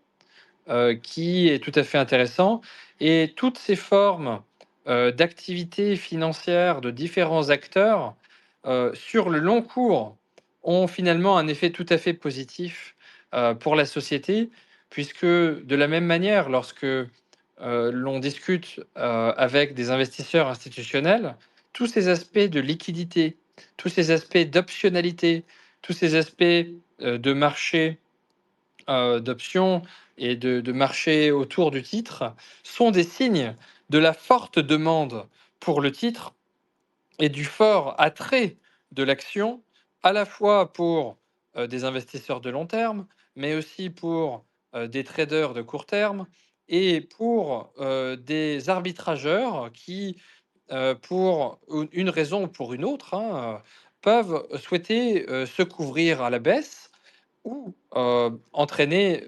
A: qui est tout à fait intéressant. Et toutes ces formes d'activités financières de différents acteurs sur le long cours ont finalement un effet tout à fait positif pour la société, puisque de la même manière, lorsque l'on discute avec des investisseurs institutionnels, tous ces aspects de liquidité, tous ces aspects d'optionnalité, tous ces aspects de marché d'options et de marché autour du titre sont des signes de la forte demande pour le titre et du fort attrait de l'action, à la fois pour des investisseurs de long terme, mais aussi pour des traders de court terme et pour des arbitrageurs qui, pour une raison ou pour une autre, hein, peuvent souhaiter se couvrir à la baisse ou entraîner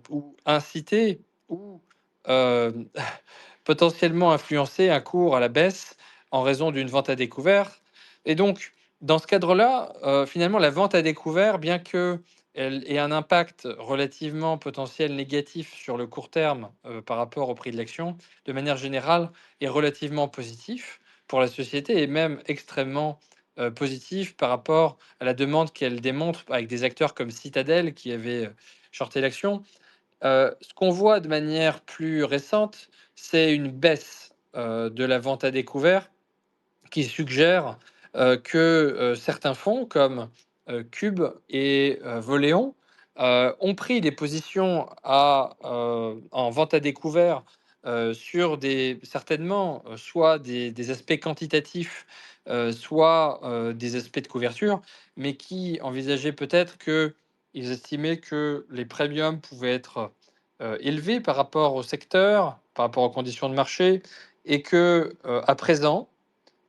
A: ou inciter ou euh, potentiellement influencer un cours à la baisse en raison d'une vente à découvert. Et donc, dans ce cadre-là, finalement, la vente à découvert, bien qu'elle ait un impact relativement potentiel négatif sur le court terme par rapport au prix de l'action, de manière générale, est relativement positif pour la société et même extrêmement positif par rapport à la demande qu'elle démontre avec des acteurs comme Citadel qui avait shorté l'action. Ce qu'on voit de manière plus récente, c'est une baisse, de la vente à découvert qui suggère, que, certains fonds comme, Cube et Voléon, ont pris des positions en vente à découvert, sur des certainement, soit des aspects quantitatifs, soit, des aspects de couverture, mais qui envisageaient peut-être qu'ils estimaient que les premiums pouvaient être, élevés par rapport au secteur, par rapport aux conditions de marché et que, à présent,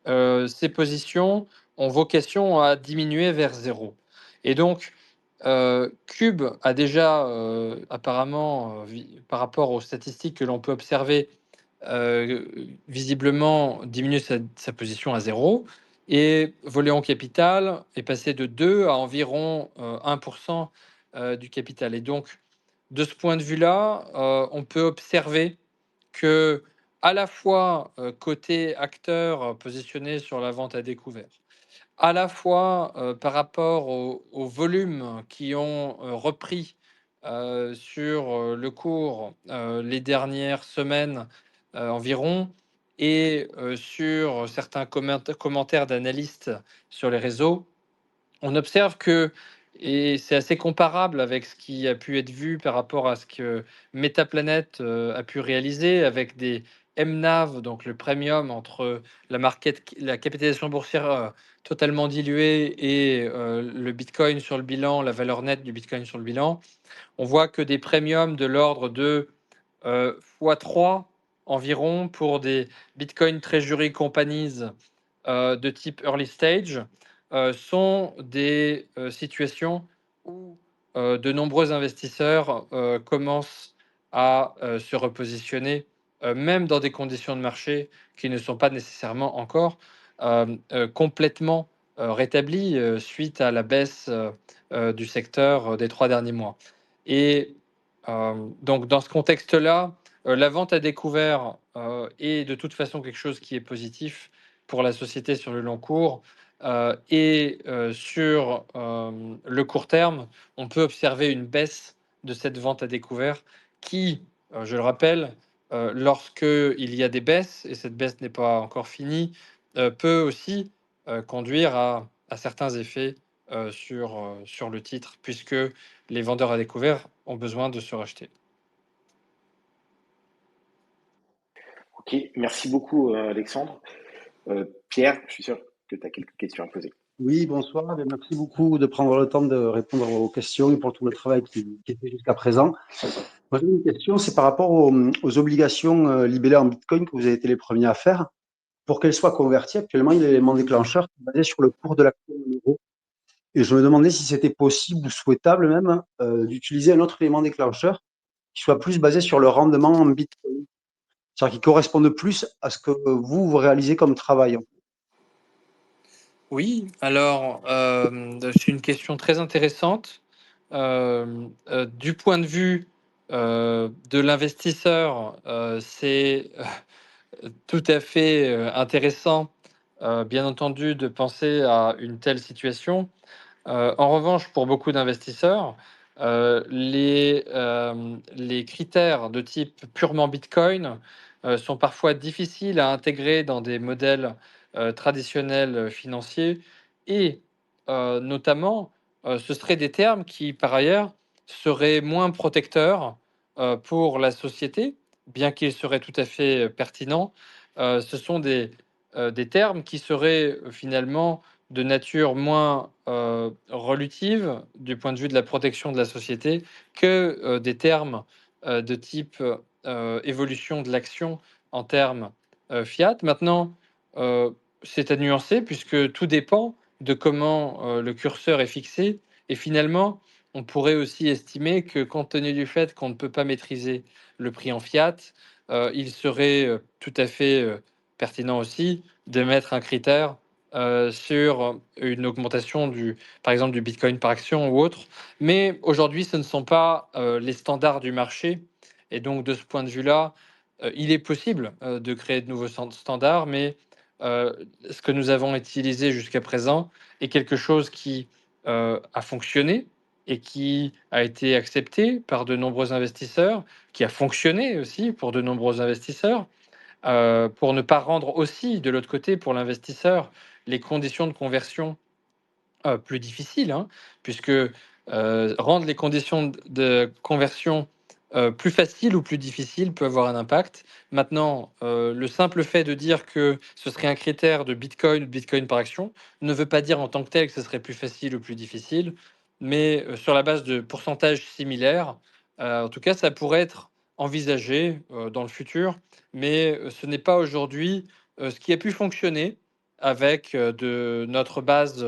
A: ces positions ont vocation à diminuer vers zéro. Et donc, Cube a déjà, apparemment, par rapport aux statistiques que l'on peut observer, visiblement diminué sa position à zéro. Et Voléon Capital est passé de 2 à environ 1% du capital. Et donc, de ce point de vue-là, on peut observer que à la fois, côté acteur positionné sur la vente à découvert, à la fois, par rapport aux volumes qui ont, repris, sur, le cours, les dernières semaines, environ et sur certains commentaires d'analystes sur les réseaux, on observe que et c'est assez comparable avec ce qui a pu être vu par rapport à ce que Metaplanet, a pu réaliser avec des MNAV, donc le premium entre la capitalisation boursière, totalement diluée et le bitcoin sur le bilan, la valeur nette du bitcoin sur le bilan. On voit que des premiums de l'ordre de, fois 3 environ pour des Bitcoin Treasury Companies de type early stage sont des situations où de nombreux investisseurs commencent à se repositionner, même dans des conditions de marché qui ne sont pas nécessairement encore complètement rétablies suite à la baisse du secteur des 3 derniers mois. Et donc dans ce contexte-là, la vente à découvert est de toute façon quelque chose qui est positif pour la société sur le long cours. Et sur le court terme, on peut observer une baisse de cette vente à découvert qui, je le rappelle, lorsqu'il y a des baisses, et cette baisse n'est pas encore finie, peut aussi conduire à certains effets sur le titre, puisque les vendeurs à découvert ont besoin de se racheter.
B: Ok, merci beaucoup Alexandre. Pierre, je suis sûr que tu as quelques questions à poser.
C: Oui, bonsoir. Merci beaucoup de prendre le temps de répondre aux questions et pour tout le travail qui est fait jusqu'à présent. Moi, j'ai une question, c'est par rapport aux obligations libellées en Bitcoin que vous avez été les premiers à faire. Pour qu'elles soient converties, actuellement, il y a l'élément déclencheur qui est basé sur le cours de l'action en euros. Et je me demandais si c'était possible ou souhaitable même d'utiliser un autre élément déclencheur qui soit plus basé sur le rendement en Bitcoin, c'est-à-dire qui corresponde plus à ce que vous réalisez comme travail.
A: Oui, alors c'est une question très intéressante. Du point de vue de l'investisseur, c'est tout à fait intéressant, bien entendu, de penser à une telle situation. En revanche, pour beaucoup d'investisseurs, les critères de type purement Bitcoin sont parfois difficiles à intégrer dans des modèles traditionnels financiers et notamment, ce seraient des termes qui, par ailleurs, serait moins protecteur pour la société, bien qu'il serait tout à fait pertinent. Ce sont des termes qui seraient finalement de nature moins relutive du point de vue de la protection de la société que des termes de type évolution de l'action en termes fiat. Maintenant, c'est à nuancer puisque tout dépend de comment le curseur est fixé. Et finalement, on pourrait aussi estimer que compte tenu du fait qu'on ne peut pas maîtriser le prix en fiat, il serait tout à fait pertinent aussi de mettre un critère sur une augmentation par exemple, du Bitcoin par action ou autre. Mais aujourd'hui, ce ne sont pas les standards du marché. Et donc, de ce point de vue-là, il est possible de créer de nouveaux standards, mais ce que nous avons utilisé jusqu'à présent est quelque chose qui a fonctionné et qui a été accepté par de nombreux investisseurs, qui a fonctionné aussi pour de nombreux investisseurs, pour ne pas rendre aussi, de l'autre côté, pour l'investisseur, les conditions de conversion plus difficile, hein, puisque rendre les conditions de conversion plus faciles ou plus difficiles peut avoir un impact. Maintenant, le simple fait de dire que ce serait un critère de Bitcoin ou de Bitcoin par action ne veut pas dire en tant que tel que ce serait plus facile ou plus difficile, mais sur la base de pourcentages similaires, en tout cas, ça pourrait être envisagé dans le futur, mais ce n'est pas aujourd'hui ce qui a pu fonctionner avec de notre base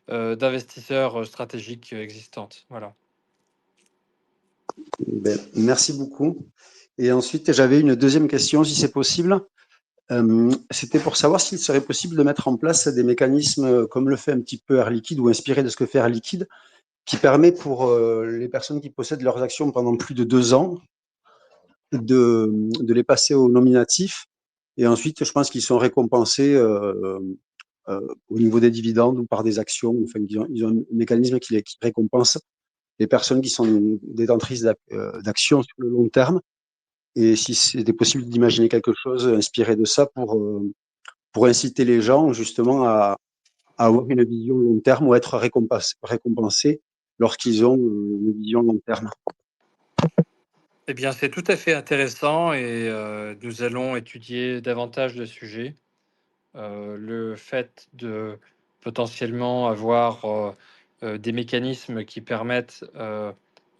A: d'investisseurs stratégiques existantes. Voilà.
C: Ben, merci beaucoup. Et ensuite, j'avais une deuxième question, si c'est possible. C'était pour savoir s'il serait possible de mettre en place des mécanismes comme le fait un petit peu Air Liquide ou inspiré de ce que fait Air Liquide, qui permet pour les personnes qui possèdent leurs actions pendant plus de 2 ans de les passer au nominatif. Et ensuite, je pense qu'ils sont récompensés au niveau des dividendes ou par des actions. Enfin, ils ont un mécanisme qui récompense les personnes qui sont détentrices d'actions sur le long terme. Et si c'était possible d'imaginer quelque chose inspiré de ça pour inciter les gens justement à avoir une vision long terme ou être récompensés lorsqu'ils ont une vision long terme.
A: Eh bien, c'est tout à fait intéressant et nous allons étudier davantage le sujet. Le fait de potentiellement avoir des mécanismes qui permettent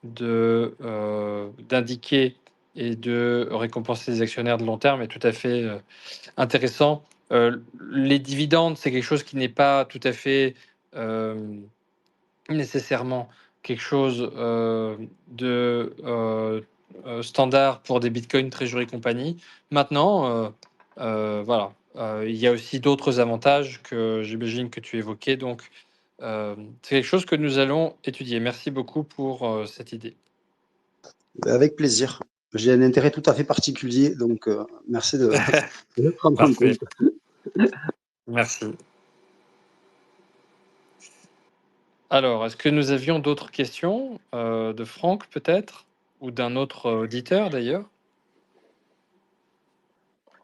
A: d'indiquer et de récompenser les actionnaires de long terme est tout à fait intéressant. Les dividendes, c'est quelque chose qui n'est pas tout à fait nécessairement quelque chose de standard pour des bitcoins, Treasury Company. Maintenant, voilà, il y a aussi d'autres avantages que j'imagine que tu évoquais. Donc, c'est quelque chose que nous allons étudier. Merci beaucoup pour cette idée.
C: Avec plaisir. J'ai un intérêt tout à fait particulier, donc merci de le prendre en
A: Parfait.
C: compte.
A: Merci. Alors, est-ce que nous avions d'autres questions de Franck peut-être ou d'un autre auditeur d'ailleurs?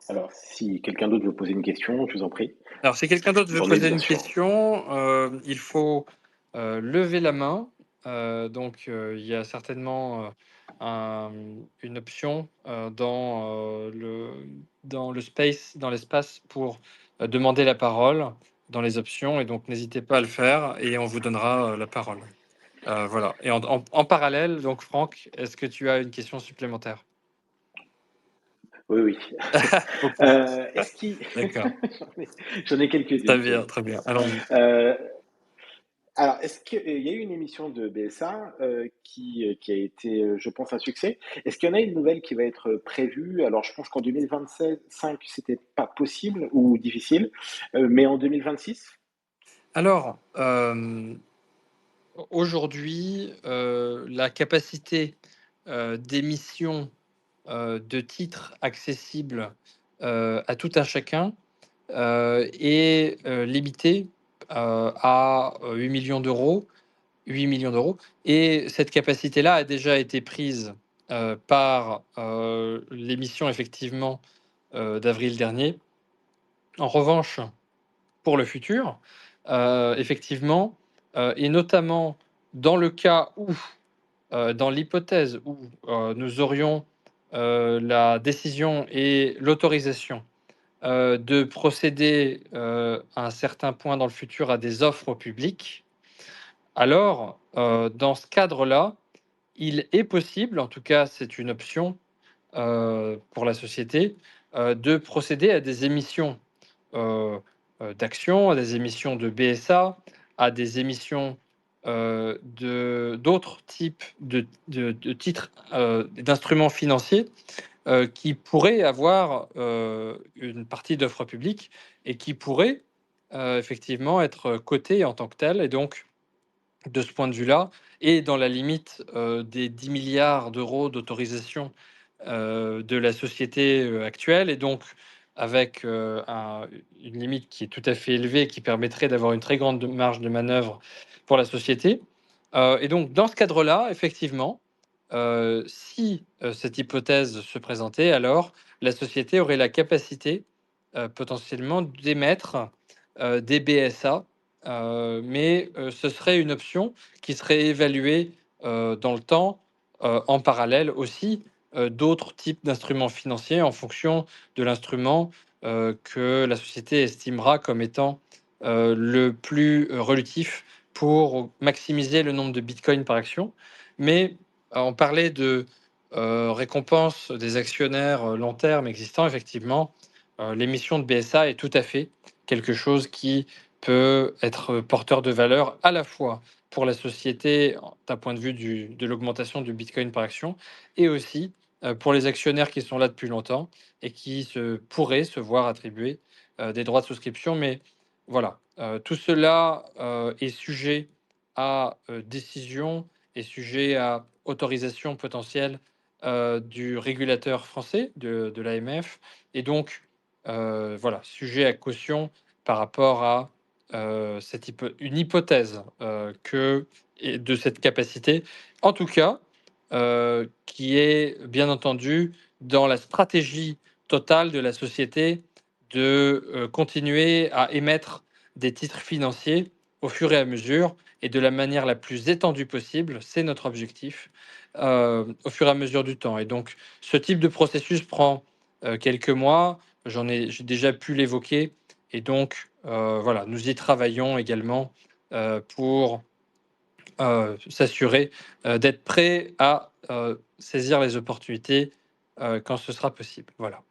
B: Alors, si quelqu'un d'autre veut poser une question, je vous en prie.
A: Alors, si quelqu'un d'autre veut
B: J'en ai,
A: poser
B: bien
A: une
B: sûr.
A: question, il faut lever la main. Donc, il y a certainement une option dans le space, dans l'espace pour demander la parole dans les options. Et donc, n'hésitez pas à le faire et on vous donnera la parole. Voilà. Et en parallèle, donc, Franck, est-ce que tu as une question supplémentaire?
B: Oui, oui.
A: Beaucoup.
B: Est-ce qu'il...
A: D'accord.
B: J'en ai quelques-unes.
A: Très bien, très bien. Allons-y.
B: Alors, est-ce qu'il y a eu une émission de BSA qui a été, je pense, un succès? Est-ce qu'il y en a une nouvelle qui va être prévue? Alors, je pense qu'en 2025, c'était pas possible ou difficile, mais en 2026?
A: Alors, aujourd'hui, la capacité d'émission de titres accessibles à tout un chacun est limitée à 8 millions d'euros. 8 millions d'euros. Et cette capacité-là a déjà été prise par l'émission, effectivement, d'avril dernier. En revanche, pour le futur, effectivement, et notamment dans le cas où dans l'hypothèse où nous aurions la décision et l'autorisation de procéder à un certain point dans le futur à des offres au public, alors dans ce cadre-là, il est possible, en tout cas c'est une option pour la société, de procéder à des émissions d'actions, à des émissions de BSA, à des émissions d'autres types de titres, d'instruments financiers qui pourraient avoir une partie d'offres publiques et qui pourraient effectivement être cotés en tant que tels. Et donc, de ce point de vue-là, et dans la limite des 10 milliards d'euros d'autorisation de la société actuelle, et donc avec une limite qui est tout à fait élevée, qui permettrait d'avoir une très grande marge de manœuvre pour la société. Et donc, dans ce cadre-là, effectivement, si cette hypothèse se présentait, alors la société aurait la capacité potentiellement d'émettre des BSA, mais ce serait une option qui serait évaluée dans le temps, en parallèle aussi d'autres types d'instruments financiers en fonction de l'instrument que la société estimera comme étant le plus relutif pour maximiser le nombre de bitcoins par action. Mais on parlait de récompense des actionnaires long terme existants. Effectivement, l'émission de BSA est tout à fait quelque chose qui peut être porteur de valeur à la fois pour la société d'un point de vue de l'augmentation du Bitcoin par action et aussi pour les actionnaires qui sont là depuis longtemps et qui pourraient se voir attribuer des droits de souscription. Mais voilà, tout cela est sujet à décision, est sujet à autorisation potentielle du régulateur français, de l'AMF, et donc voilà, sujet à caution par rapport à une hypothèse de cette capacité, en tout cas, qui est bien entendu dans la stratégie totale de la société de continuer à émettre des titres financiers au fur et à mesure et de la manière la plus étendue possible. C'est notre objectif au fur et à mesure du temps. Et donc, ce type de processus prend quelques mois. J'ai déjà pu l'évoquer. Et donc, voilà, nous y travaillons également pour s'assurer d'être prêt à saisir les opportunités quand ce sera possible. Voilà.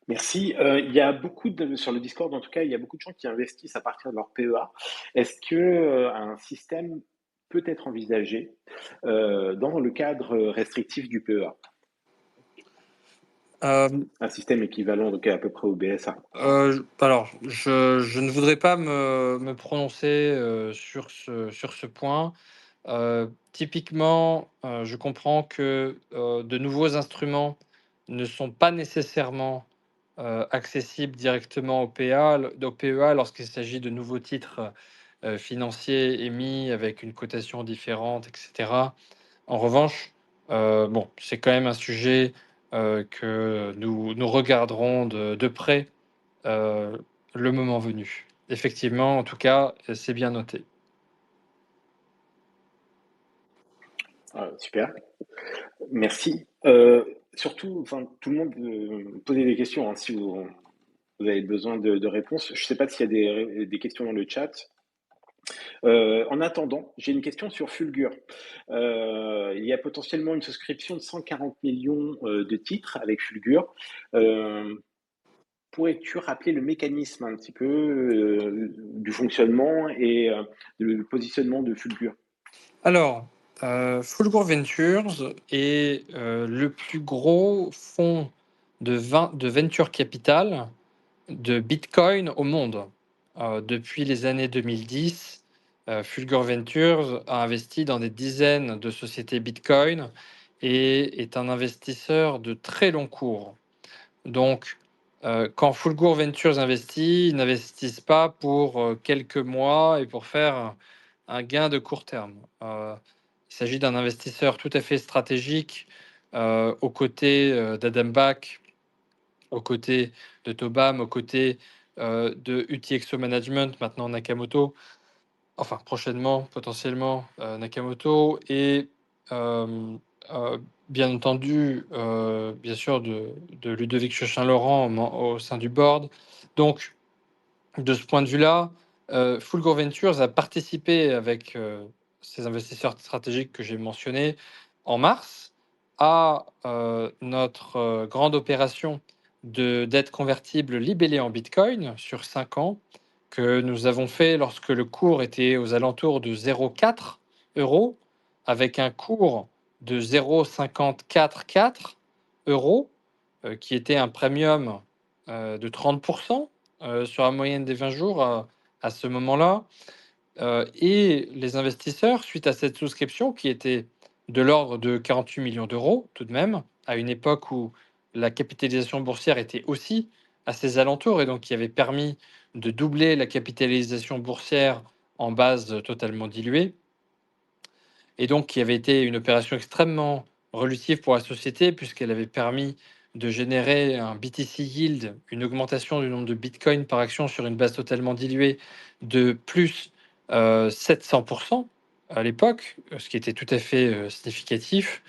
B: Merci. Il y a beaucoup sur le Discord, en tout cas, il y a beaucoup de gens qui investissent à partir de leur PEA. Est-ce que un système peut être envisagé dans le cadre restrictif du PEA? Un système équivalent, donc à peu près au BSA.
A: Alors, je ne voudrais pas me prononcer sur ce point. Typiquement, je comprends que de nouveaux instruments ne sont pas nécessairement accessibles directement au PEA lorsqu'il s'agit de nouveaux titres financiers émis avec une cotation différente, etc. En revanche, bon, c'est quand même un sujet que nous regarderons de près euh, le moment venu. Effectivement, en tout cas, c'est bien noté.
B: Super. Merci. Surtout, enfin, tout le monde posait des questions, hein, si vous avez besoin de réponses. Je ne sais pas s'il y a des questions dans le chat. En attendant, j'ai une question sur Fulgur. Il y a potentiellement une souscription de 140 millions de titres avec Fulgur. Pourrais-tu rappeler le mécanisme un petit peu du fonctionnement et le positionnement de Fulgur?
A: Alors, Fulgur Ventures est le plus gros fonds de venture capital de Bitcoin au monde. Depuis les années 2010, Fulgur Ventures a investi dans des dizaines de sociétés Bitcoin et est un investisseur de très long cours. Donc, quand Fulgur Ventures investit, ils n'investissent pas pour quelques mois et pour faire un gain de court terme. Il s'agit d'un investisseur tout à fait stratégique aux côtés d'Adam Back, aux côtés de Tobam, aux côtés de UTXO Management, maintenant Nakamoto, enfin prochainement, potentiellement, Nakamoto et hem, bien entendu, bien sûr de Ludovic Chochin-Laurent au sein du board. Donc de ce point de vue-là, Fulgor Ventures a participé avec, ces investisseurs stratégiques que j'ai mentionnés en mars à, notre, grande opération de dette convertible libellée en bitcoin sur 5 ans que nous avons fait lorsque le cours était aux alentours de 0,4 € avec un cours de 0,544 €, qui était un premium, de 30 sur la moyenne des 20 jours à ce moment-là. Et les investisseurs, suite à cette souscription qui était de l'ordre de 48 millions d'euros tout de même, à une époque où la capitalisation boursière était aussi à ses alentours et donc qui avait permis de doubler la capitalisation boursière en base totalement diluée, et donc qui avait été une opération extrêmement relutive pour la société puisqu'elle avait permis de générer un BTC Yield, une augmentation du nombre de bitcoins par action sur une base totalement diluée de plus 700 à l'époque, ce qui était tout à fait significatif.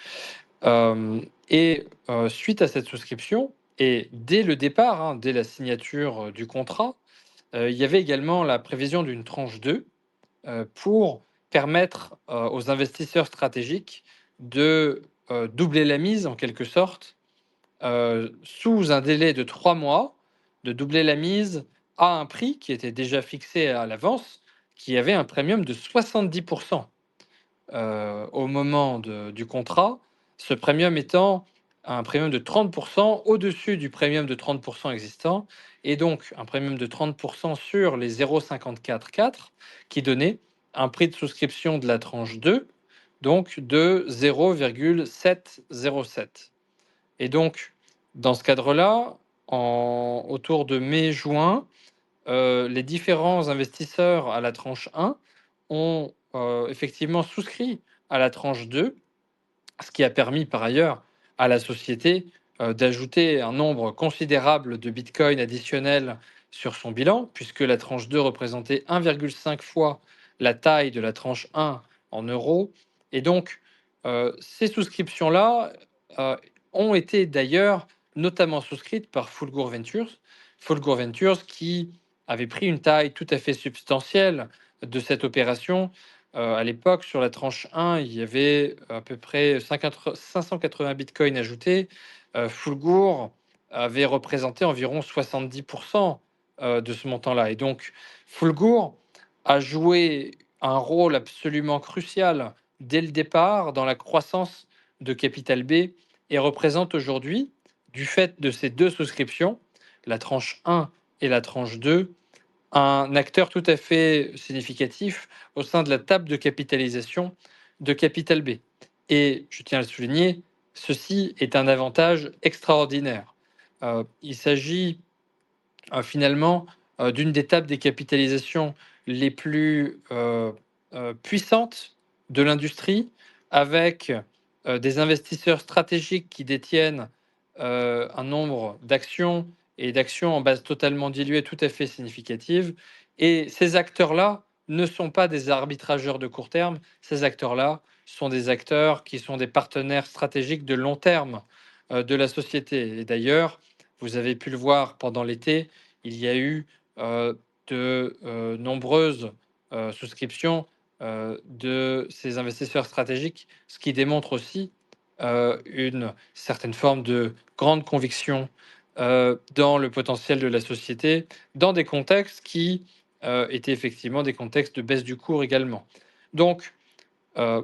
A: Et suite à cette souscription, et dès le départ, hein, dès la signature du contrat, il y avait également la prévision d'une tranche 2 pour permettre, aux investisseurs stratégiques de, doubler la mise en quelque sorte, sous un délai de 3 mois, de doubler la mise à un prix qui était déjà fixé à l'avance, qui avait un premium de 70 au moment du contrat, ce premium étant un premium de 30 au-dessus du premium de 30 existant et donc un premium de 30 sur les 0,544 qui donnait un prix de souscription de la tranche 2 donc de 0,707. Et donc dans ce cadre-là, autour de mai-juin, les différents investisseurs à la tranche 1 ont, effectivement souscrit à la tranche 2, ce qui a permis par ailleurs à la société, d'ajouter un nombre considérable de bitcoins additionnels sur son bilan, puisque la tranche 2 représentait 1,5 fois la taille de la tranche 1 en euros. Et donc, ces souscriptions-là, heu, ont été d'ailleurs notamment souscrites par Fulgor Ventures. Fulgor Ventures qui avait pris une taille tout à fait substantielle de cette opération. À l'époque, sur la tranche 1, il y avait à peu près 580 bitcoins ajoutés. Fulgur avait représenté environ 70 de ce montant-là. Et donc, Fulgur a joué un rôle absolument crucial dès le départ dans la croissance de Capital B et représente aujourd'hui, du fait de ces deux souscriptions, la tranche 1 et la tranche 2, un acteur tout à fait significatif au sein de la table de capitalisation de Capital B. Et je tiens à le souligner, ceci est un avantage extraordinaire. Il s'agit finalement d'une des tables des capitalisations les plus puissantes de l'industrie, avec des investisseurs stratégiques qui détiennent un nombre d'actions et d'actions en base totalement diluée tout à fait significative. Et ces acteurs-là ne sont pas des arbitrageurs de court terme, ces acteurs-là sont des acteurs qui sont des partenaires stratégiques de long terme de la société. Et d'ailleurs, vous avez pu le voir pendant l'été, il y a eu de nombreuses souscriptions de ces investisseurs stratégiques, ce qui démontre aussi une certaine forme de grande conviction dans le potentiel de la société, dans des contextes qui étaient effectivement des contextes de baisse du cours également. Donc, euh,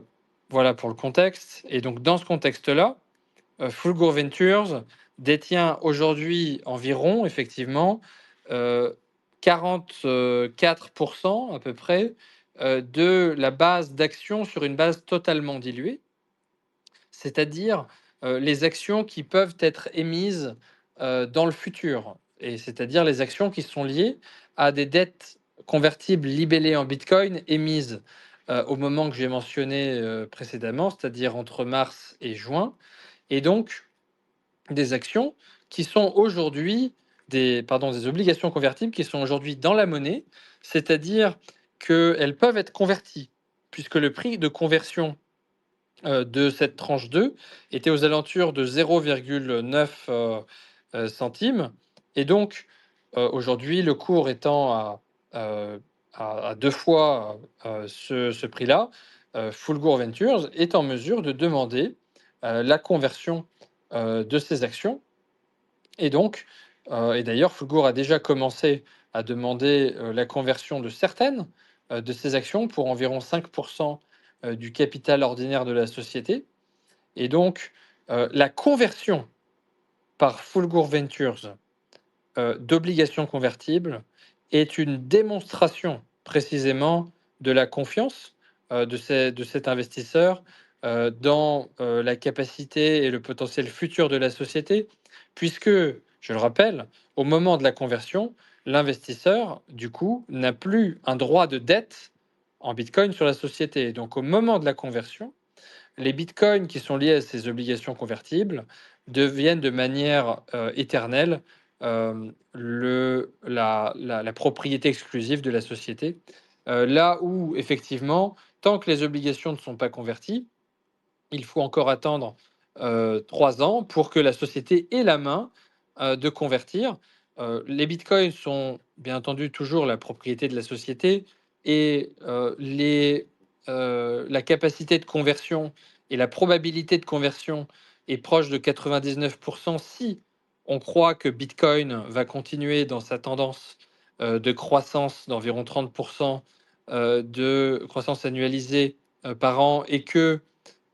A: voilà pour le contexte. Et donc, dans ce contexte-là, Fulgur Ventures détient aujourd'hui environ, effectivement, 44% à peu près de la base d'actions sur une base totalement diluée, c'est-à-dire les actions qui peuvent être émises dans le futur, et c'est-à-dire les actions qui sont liées à des dettes convertibles libellées en Bitcoin émises au moment que j'ai mentionné précédemment, c'est-à-dire entre mars et juin, et donc des actions qui sont aujourd'hui des obligations convertibles qui sont aujourd'hui dans la monnaie, c'est-à-dire qu'elles peuvent être converties, puisque le prix de conversion de cette tranche 2 était aux alentours de 0,9 centimes. Et donc, aujourd'hui, le cours étant à 2 fois ce prix-là, Fulgur Ventures est en mesure de demander la conversion de ces actions. Et donc, et d'ailleurs, Fulgur a déjà commencé à demander la conversion de certaines de ces actions pour environ 5% du capital ordinaire de la société. Et donc, la conversion par Fulgur Ventures d'obligations convertibles est une démonstration précisément de la confiance de cet investisseur dans la capacité et le potentiel futur de la société, puisque, je le rappelle, au moment de la conversion, l'investisseur, du coup, n'a plus un droit de dette en Bitcoin sur la société. Donc, au moment de la conversion, les bitcoins qui sont liés à ces obligations convertibles deviennent de manière éternelle la propriété exclusive de la société. Là où, effectivement, tant que les obligations ne sont pas converties, il faut encore attendre 3 ans pour que la société ait la main de convertir. Les bitcoins sont bien entendu toujours la propriété de la société et la capacité de conversion et la probabilité de conversion est proche de 99% si on croit que Bitcoin va continuer dans sa tendance de croissance d'environ 30% de croissance annualisée par an et que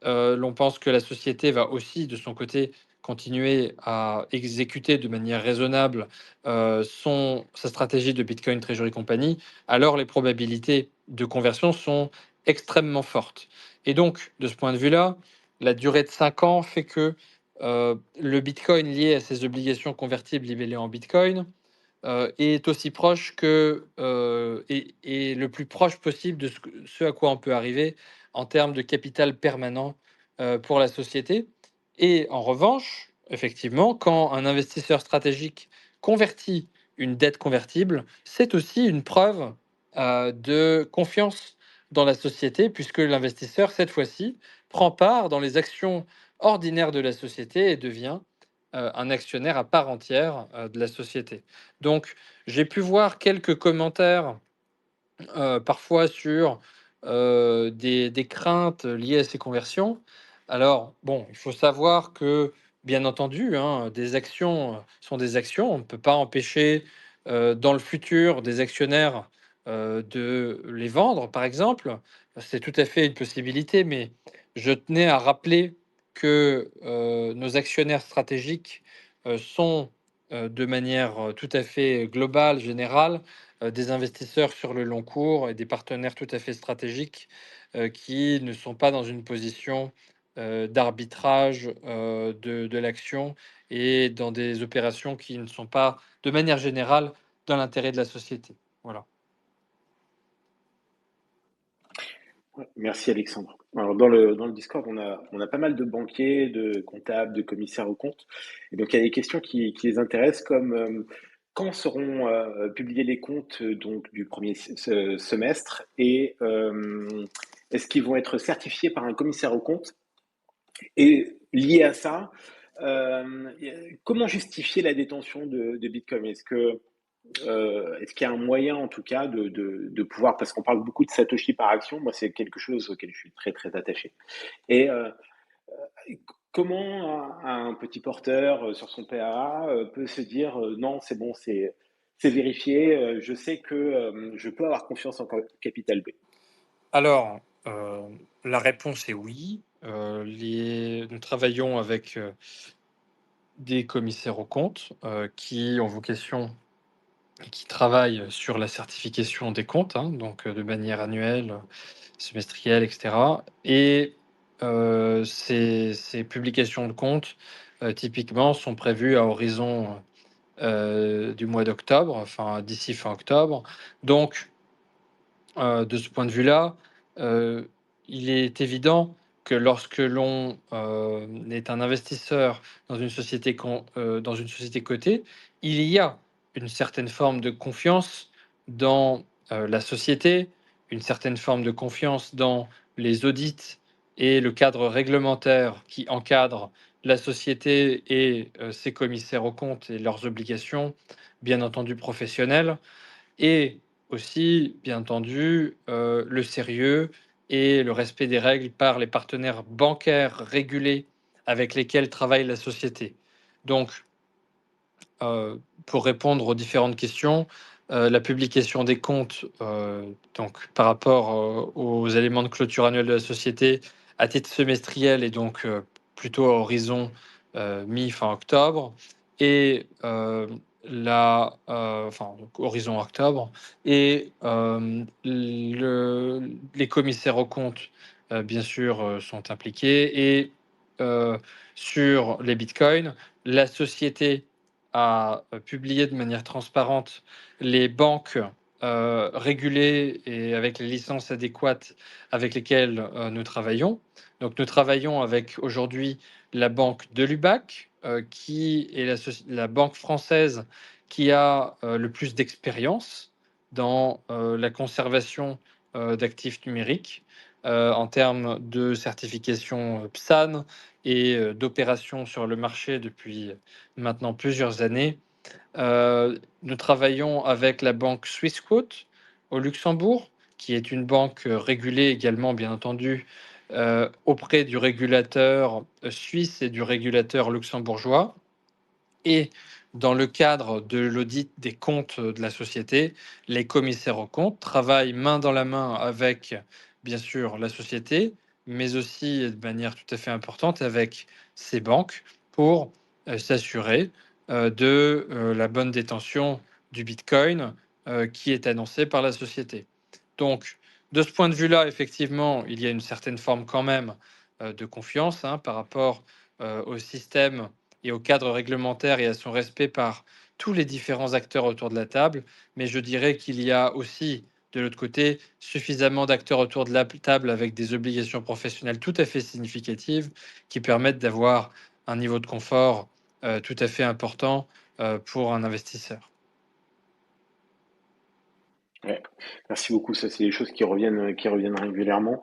A: l'on pense que la société va aussi, de son côté, continuer à exécuter de manière raisonnable sa stratégie de Bitcoin Treasury Company, alors les probabilités de conversion sont extrêmement fortes. Et donc, de ce point de vue-là, la durée de 5 ans fait que le Bitcoin lié à ses obligations convertibles libellées en Bitcoin est aussi proche que et le plus proche possible de ce à quoi on peut arriver en termes de capital permanent pour la société. Et en revanche, effectivement, quand un investisseur stratégique convertit une dette convertible, c'est aussi une preuve de confiance dans la société, puisque l'investisseur, cette fois-ci, prend part dans les actions ordinaires de la société et devient un actionnaire à part entière de la société. Donc, j'ai pu voir quelques commentaires parfois sur des craintes liées à ces conversions. Alors, bon, il faut savoir que, bien entendu, hein, des actions sont des actions. On ne peut pas empêcher dans le futur des actionnaires de les vendre, par exemple. C'est tout à fait une possibilité, mais je tenais à rappeler que nos actionnaires stratégiques sont de manière tout à fait globale, générale, des investisseurs sur le long cours et des partenaires tout à fait stratégiques qui ne sont pas dans une position d'arbitrage de l'action et dans des opérations qui ne sont pas, de manière générale, dans l'intérêt de la société. Voilà.
B: Ouais, merci Alexandre. Alors dans le Discord, on a pas mal de banquiers, de comptables, de commissaires aux comptes. Et donc il y a des questions qui les intéressent comme quand seront publiés les comptes donc du premier semestre et est-ce qu'ils vont être certifiés par un commissaire aux comptes? Et lié à ça, comment justifier la détention de Bitcoin? Est-ce qu'il y a un moyen, en tout cas, de pouvoir, parce qu'on parle beaucoup de Satoshi par action, moi, c'est quelque chose auquel je suis très, très attaché. Et comment un petit porteur sur son PAA peut se dire non, c'est bon, c'est vérifié, je sais que je peux avoir confiance en Capital B.
A: Alors, la réponse est oui. Nous travaillons avec des commissaires aux comptes qui ont vocation et qui travaillent sur la certification des comptes, hein, donc de manière annuelle, semestrielle, etc. Et ces publications de comptes, typiquement, sont prévues à horizon du mois d'octobre, enfin d'ici fin octobre. Donc, de ce point de vue-là, il est évident que lorsque l'on est un investisseur dans une société cotée, il y a une certaine forme de confiance dans la société, une certaine forme de confiance dans les audits et le cadre réglementaire qui encadre la société et ses commissaires aux comptes et leurs obligations, bien entendu professionnelles, et aussi, bien entendu, le sérieux et le respect des règles par les partenaires bancaires régulés avec lesquels travaille la société. Donc, pour répondre aux différentes questions, la publication des comptes, donc par rapport, aux éléments de clôture annuelle de la société à titre semestriel et donc, plutôt à horizon, mi-fin octobre et enfin donc horizon octobre et les commissaires aux comptes, bien sûr, sont impliqués et sur les bitcoins, la société à publier de manière transparente les banques régulées et avec les licences adéquates avec lesquelles nous travaillons. Donc nous travaillons avec aujourd'hui la banque de l'UBAC, qui est la banque française qui a le plus d'expérience dans la conservation d'actifs numériques en termes de certification PSAN et d'opérations sur le marché depuis maintenant plusieurs années. Nous travaillons avec la banque Swissquote au Luxembourg, qui est une banque régulée également, bien entendu, auprès du régulateur suisse et du régulateur luxembourgeois. Et dans le cadre de l'audit des comptes de la société, les commissaires aux comptes travaillent main dans la main avec, bien sûr, la société, mais aussi et de manière tout à fait importante avec ces banques pour s'assurer de la bonne détention du Bitcoin qui est annoncé par la société. Donc, de ce point de vue-là, effectivement, il y a une certaine forme quand même de confiance par rapport au système et au cadre réglementaire et à son respect par tous les différents acteurs autour de la table. Mais je dirais qu'il y a aussi, de l'autre côté, suffisamment d'acteurs autour de la table avec des obligations professionnelles tout à fait significatives qui permettent d'avoir un niveau de confort tout à fait important pour un investisseur.
B: Ouais, merci beaucoup. Ça, c'est des choses qui reviennent régulièrement.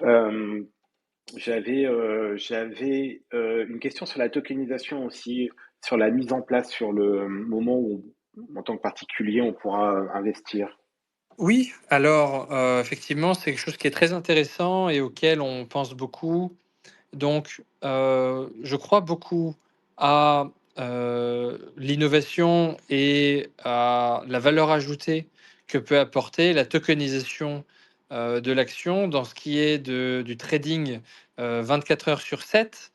B: Euh, j'avais une question sur la tokenisation aussi, sur la mise en place, sur le moment où, en tant que particulier, on pourra investir.
A: Oui, alors effectivement, c'est quelque chose qui est très intéressant et auquel on pense beaucoup. Donc, je crois beaucoup à l'innovation et à la valeur ajoutée que peut apporter la tokenisation de l'action dans ce qui est du trading 24 heures sur 7,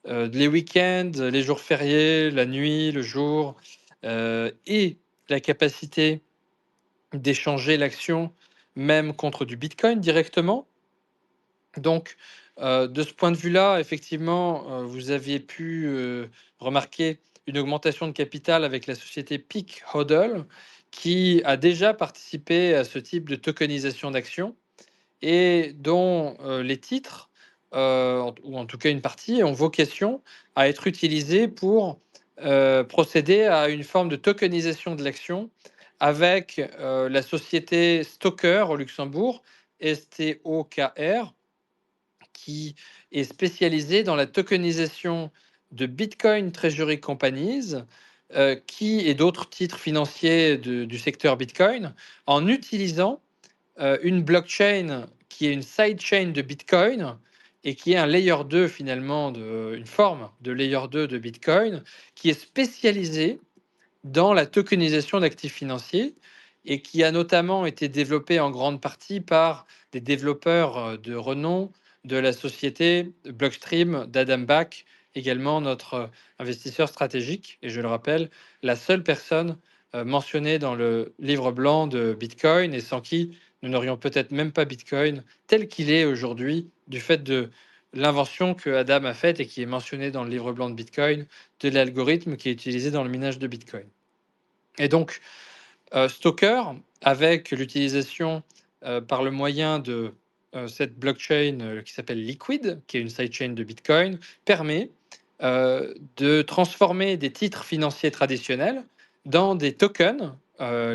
A: les week-ends, les jours fériés, la nuit, le jour, et la capacité d'échanger l'action même contre du Bitcoin directement. Donc, de ce point de vue-là, effectivement, vous aviez pu remarquer une augmentation de capital avec la société Peak Hodl, qui a déjà participé à ce type de tokenisation d'actions et dont les titres, ou en tout cas une partie, ont vocation à être utilisés pour procéder à une forme de tokenisation de l'action avec la société Stoker au Luxembourg, STOKR, qui est spécialisée dans la tokenisation de Bitcoin Treasury Companies, qui et d'autres titres financiers du secteur Bitcoin, en utilisant une blockchain qui est une sidechain de Bitcoin et qui est un layer 2 finalement, une forme de layer 2 de Bitcoin, qui est spécialisée dans la tokenisation d'actifs financiers et qui a notamment été développé en grande partie par des développeurs de renom de la société Blockstream d'Adam Back, également notre investisseur stratégique, et je le rappelle, la seule personne mentionnée dans le livre blanc de Bitcoin et sans qui nous n'aurions peut-être même pas Bitcoin tel qu'il est aujourd'hui du fait de l'invention que Adam a faite et qui est mentionnée dans le livre blanc de Bitcoin, de l'algorithme qui est utilisé dans le minage de Bitcoin. Et donc, Stoker, avec l'utilisation par le moyen de cette blockchain qui s'appelle Liquid, qui est une sidechain de Bitcoin, permet de transformer des titres financiers traditionnels dans des tokens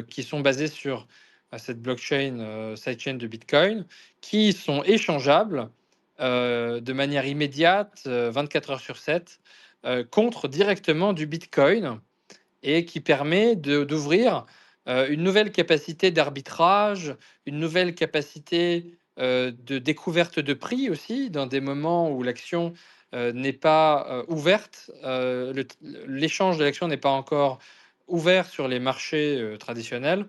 A: qui sont basés sur à cette blockchain sidechain de Bitcoin, qui sont échangeables de manière immédiate, 24 heures sur 7, contre directement du Bitcoin, et qui permet d'ouvrir une nouvelle capacité d'arbitrage, une nouvelle capacité de découverte de prix aussi, dans des moments où l'action n'est pas ouverte, l'échange de l'action n'est pas encore ouvert sur les marchés traditionnels.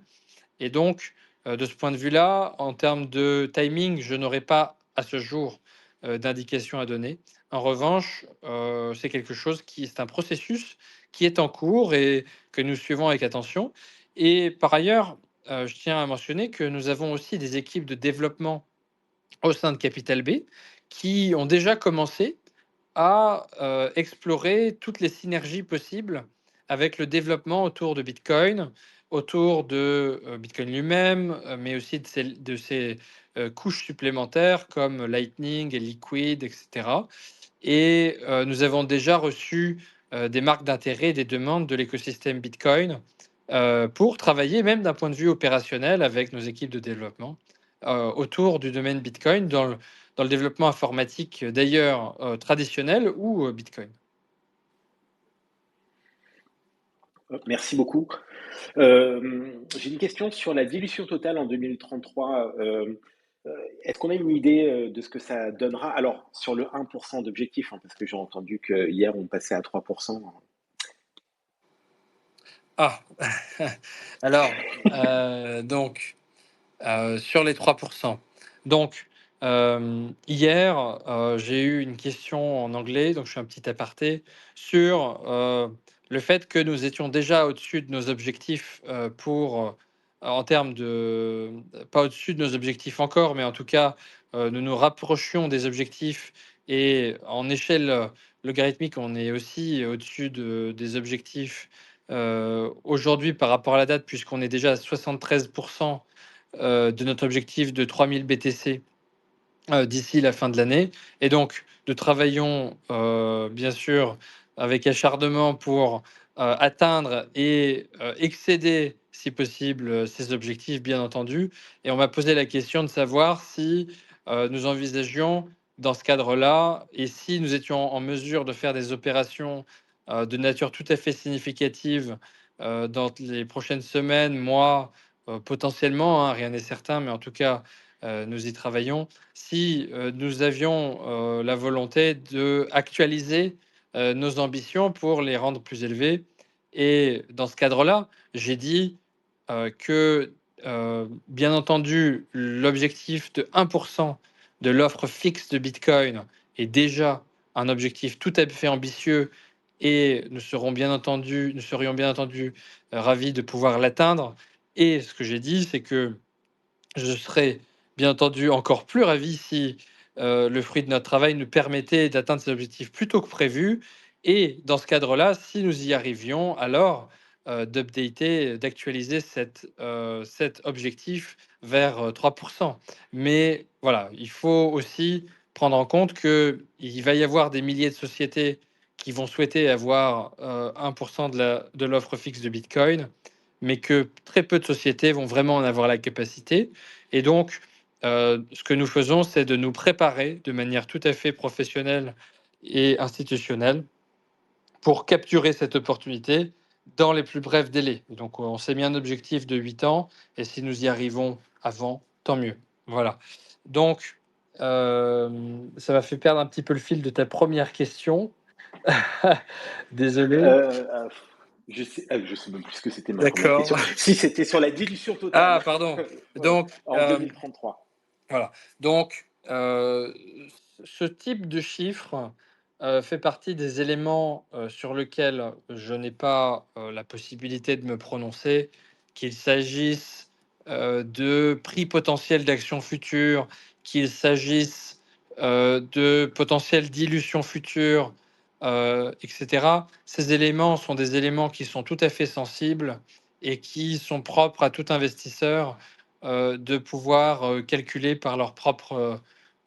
A: Et donc, de ce point de vue-là, en termes de timing, je n'aurai pas à ce jour d'indication à donner. En revanche, c'est quelque chose c'est un processus qui est en cours et que nous suivons avec attention. Et par ailleurs, je tiens à mentionner que nous avons aussi des équipes de développement au sein de Capital B qui ont déjà commencé à explorer toutes les synergies possibles avec le développement autour de Bitcoin, autour de Bitcoin lui-même, mais aussi de ses couches supplémentaires comme Lightning et Liquid, etc. Et nous avons déjà reçu des marques d'intérêt, des demandes de l'écosystème Bitcoin pour travailler même d'un point de vue opérationnel avec nos équipes de développement autour du domaine Bitcoin dans le développement informatique d'ailleurs traditionnel ou Bitcoin.
B: Merci beaucoup. J'ai une question sur la dilution totale en 2033. Est-ce qu'on a une idée de ce que ça donnera? Alors, sur le 1% d'objectif, hein, parce que j'ai entendu qu'hier, on passait à 3%.
A: Ah, alors, donc, sur les 3%. Donc, hier, j'ai eu une question en anglais, donc je fais un petit aparté, sur le fait que nous étions déjà au-dessus de nos objectifs en termes de... Pas au-dessus de nos objectifs encore, mais en tout cas, nous nous rapprochions des objectifs et en échelle logarithmique, on est aussi au-dessus des objectifs aujourd'hui par rapport à la date, puisqu'on est déjà à 73% de notre objectif de 3000 BTC d'ici la fin de l'année. Et donc, nous travaillons bien sûr avec acharnement pour atteindre et excéder, si possible, ces objectifs, bien entendu. Et on m'a posé la question de savoir si nous envisagions dans ce cadre-là et si nous étions en mesure de faire des opérations de nature tout à fait significative dans les prochaines semaines, mois, potentiellement, hein, rien n'est certain, mais en tout cas, nous y travaillons. Si nous avions la volonté de actualiser nos ambitions pour les rendre plus élevées. Et dans ce cadre-là, j'ai dit que, bien entendu, l'objectif de 1% de l'offre fixe de Bitcoin est déjà un objectif tout à fait ambitieux et nous serions bien entendu ravis de pouvoir l'atteindre. Et ce que j'ai dit, c'est que je serais bien entendu encore plus ravi si le fruit de notre travail nous permettait d'atteindre ces objectifs plus tôt que prévu. Et dans ce cadre-là, si nous y arrivions, alors d'updater, d'actualiser cet objectif vers 3%. Mais voilà, il faut aussi prendre en compte qu'il va y avoir des milliers de sociétés qui vont souhaiter avoir 1% de l'offre fixe de Bitcoin, mais que très peu de sociétés vont vraiment en avoir la capacité. Et donc, ce que nous faisons, c'est de nous préparer de manière tout à fait professionnelle et institutionnelle pour capturer cette opportunité dans les plus brefs délais. Et donc, on s'est mis un objectif de 8 ans, et si nous y arrivons avant, tant mieux. Voilà. Donc, ça m'a fait perdre un petit peu le fil de ta première question. Désolé.
B: Je sais même plus ce que c'était ma première
A: D'accord.
B: question. Si, c'était sur la dilution totale.
A: Ah, pardon. Donc,
B: en 2033.
A: voilà. Donc, ce type de chiffre fait partie des éléments sur lesquels je n'ai pas la possibilité de me prononcer, qu'il s'agisse de prix potentiel d'actions futures, qu'il s'agisse de potentielle dilution future, etc. Ces éléments sont des éléments qui sont tout à fait sensibles et qui sont propres à tout investisseur de pouvoir calculer par leurs propres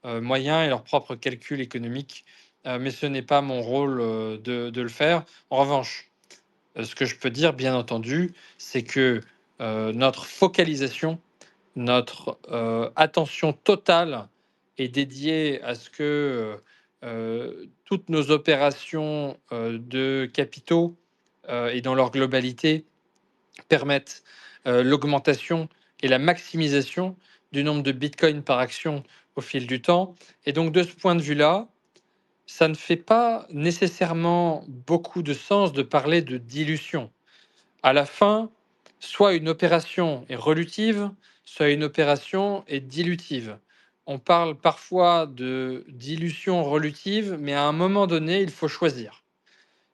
A: moyens et leurs propres calculs économiques. Mais ce n'est pas mon rôle de le faire. En revanche, ce que je peux dire, bien entendu, c'est que notre focalisation notre attention totale est dédiée à ce que toutes nos opérations de capitaux et dans leur globalité permettent l'augmentation et la maximisation du nombre de bitcoins par action au fil du temps. Et donc, de ce point de vue-là, ça ne fait pas nécessairement beaucoup de sens de parler de dilution. À la fin, soit une opération est relutive, soit une opération est dilutive. On parle parfois de dilution relutive, mais à un moment donné, il faut choisir.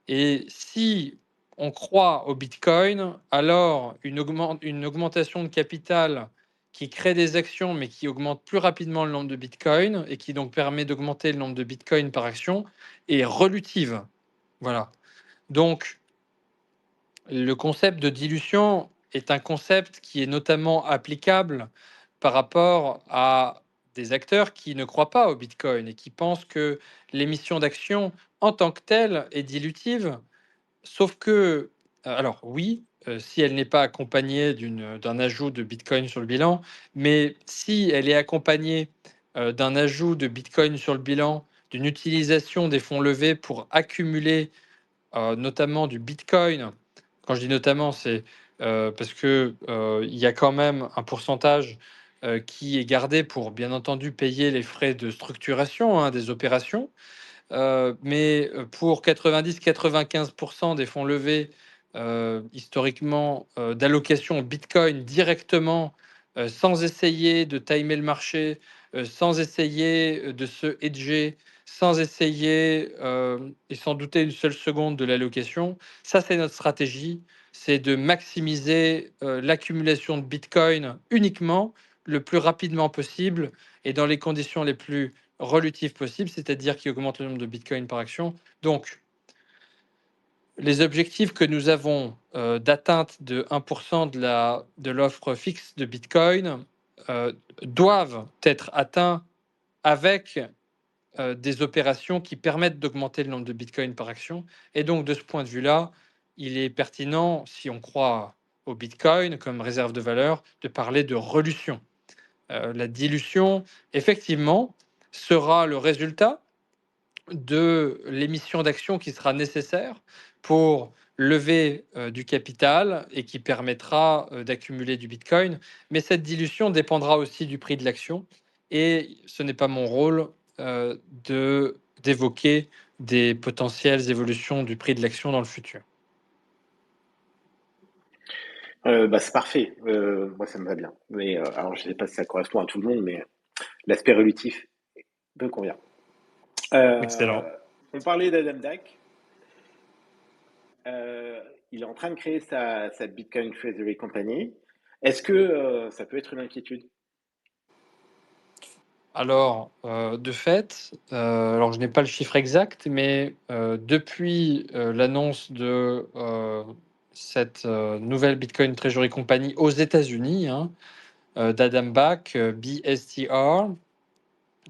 A: Et si on croit au Bitcoin, alors une augmentation de capital qui crée des actions, mais qui augmente plus rapidement le nombre de Bitcoin et qui donc permet d'augmenter le nombre de Bitcoin par action est relutive. Voilà. Donc, le concept de dilution est un concept qui est notamment applicable par rapport à des acteurs qui ne croient pas au Bitcoin et qui pensent que l'émission d'actions en tant que telle est dilutive. Sauf que, alors oui, si elle n'est pas accompagnée d'un ajout de Bitcoin sur le bilan, mais si elle est accompagnée d'un ajout de Bitcoin sur le bilan, d'une utilisation des fonds levés pour accumuler notamment du Bitcoin. Quand je dis notamment, c'est parce que il y a quand même un pourcentage qui est gardé pour, bien entendu, payer les frais de structuration des opérations. Mais pour 90-95% des fonds levés, historiquement, d'allocation au Bitcoin directement, sans essayer de timer le marché, sans essayer de se hedger, sans essayer et sans douter une seule seconde de l'allocation. Ça, c'est notre stratégie, c'est de maximiser l'accumulation de Bitcoin uniquement le plus rapidement possible et dans les conditions les plus relutif possible, c'est-à-dire qui augmente le nombre de bitcoins par action. Donc, les objectifs que nous avons d'atteinte de 1% de l'offre fixe de bitcoin doivent être atteints avec des opérations qui permettent d'augmenter le nombre de bitcoins par action. Et donc, de ce point de vue-là, il est pertinent, si on croit au bitcoin comme réserve de valeur, de parler de relution. La dilution, effectivement, sera le résultat de l'émission d'actions qui sera nécessaire pour lever du capital et qui permettra d'accumuler du Bitcoin. Mais cette dilution dépendra aussi du prix de l'action. Et ce n'est pas mon rôle d'évoquer des potentielles évolutions du prix de l'action dans le futur.
B: C'est parfait. Moi, ça me va bien. Mais alors, je sais pas si ça correspond à tout le monde, mais l'aspect relutif me convient.
A: Excellent.
B: On parlait d'Adam Dack. Il est en train de créer sa Bitcoin Treasury Company. Est-ce que ça peut être une inquiétude?
A: Alors, de fait, alors je n'ai pas le chiffre exact, mais depuis l'annonce de cette nouvelle Bitcoin Treasury Company aux États-Unis, d'Adam Back, BSTR,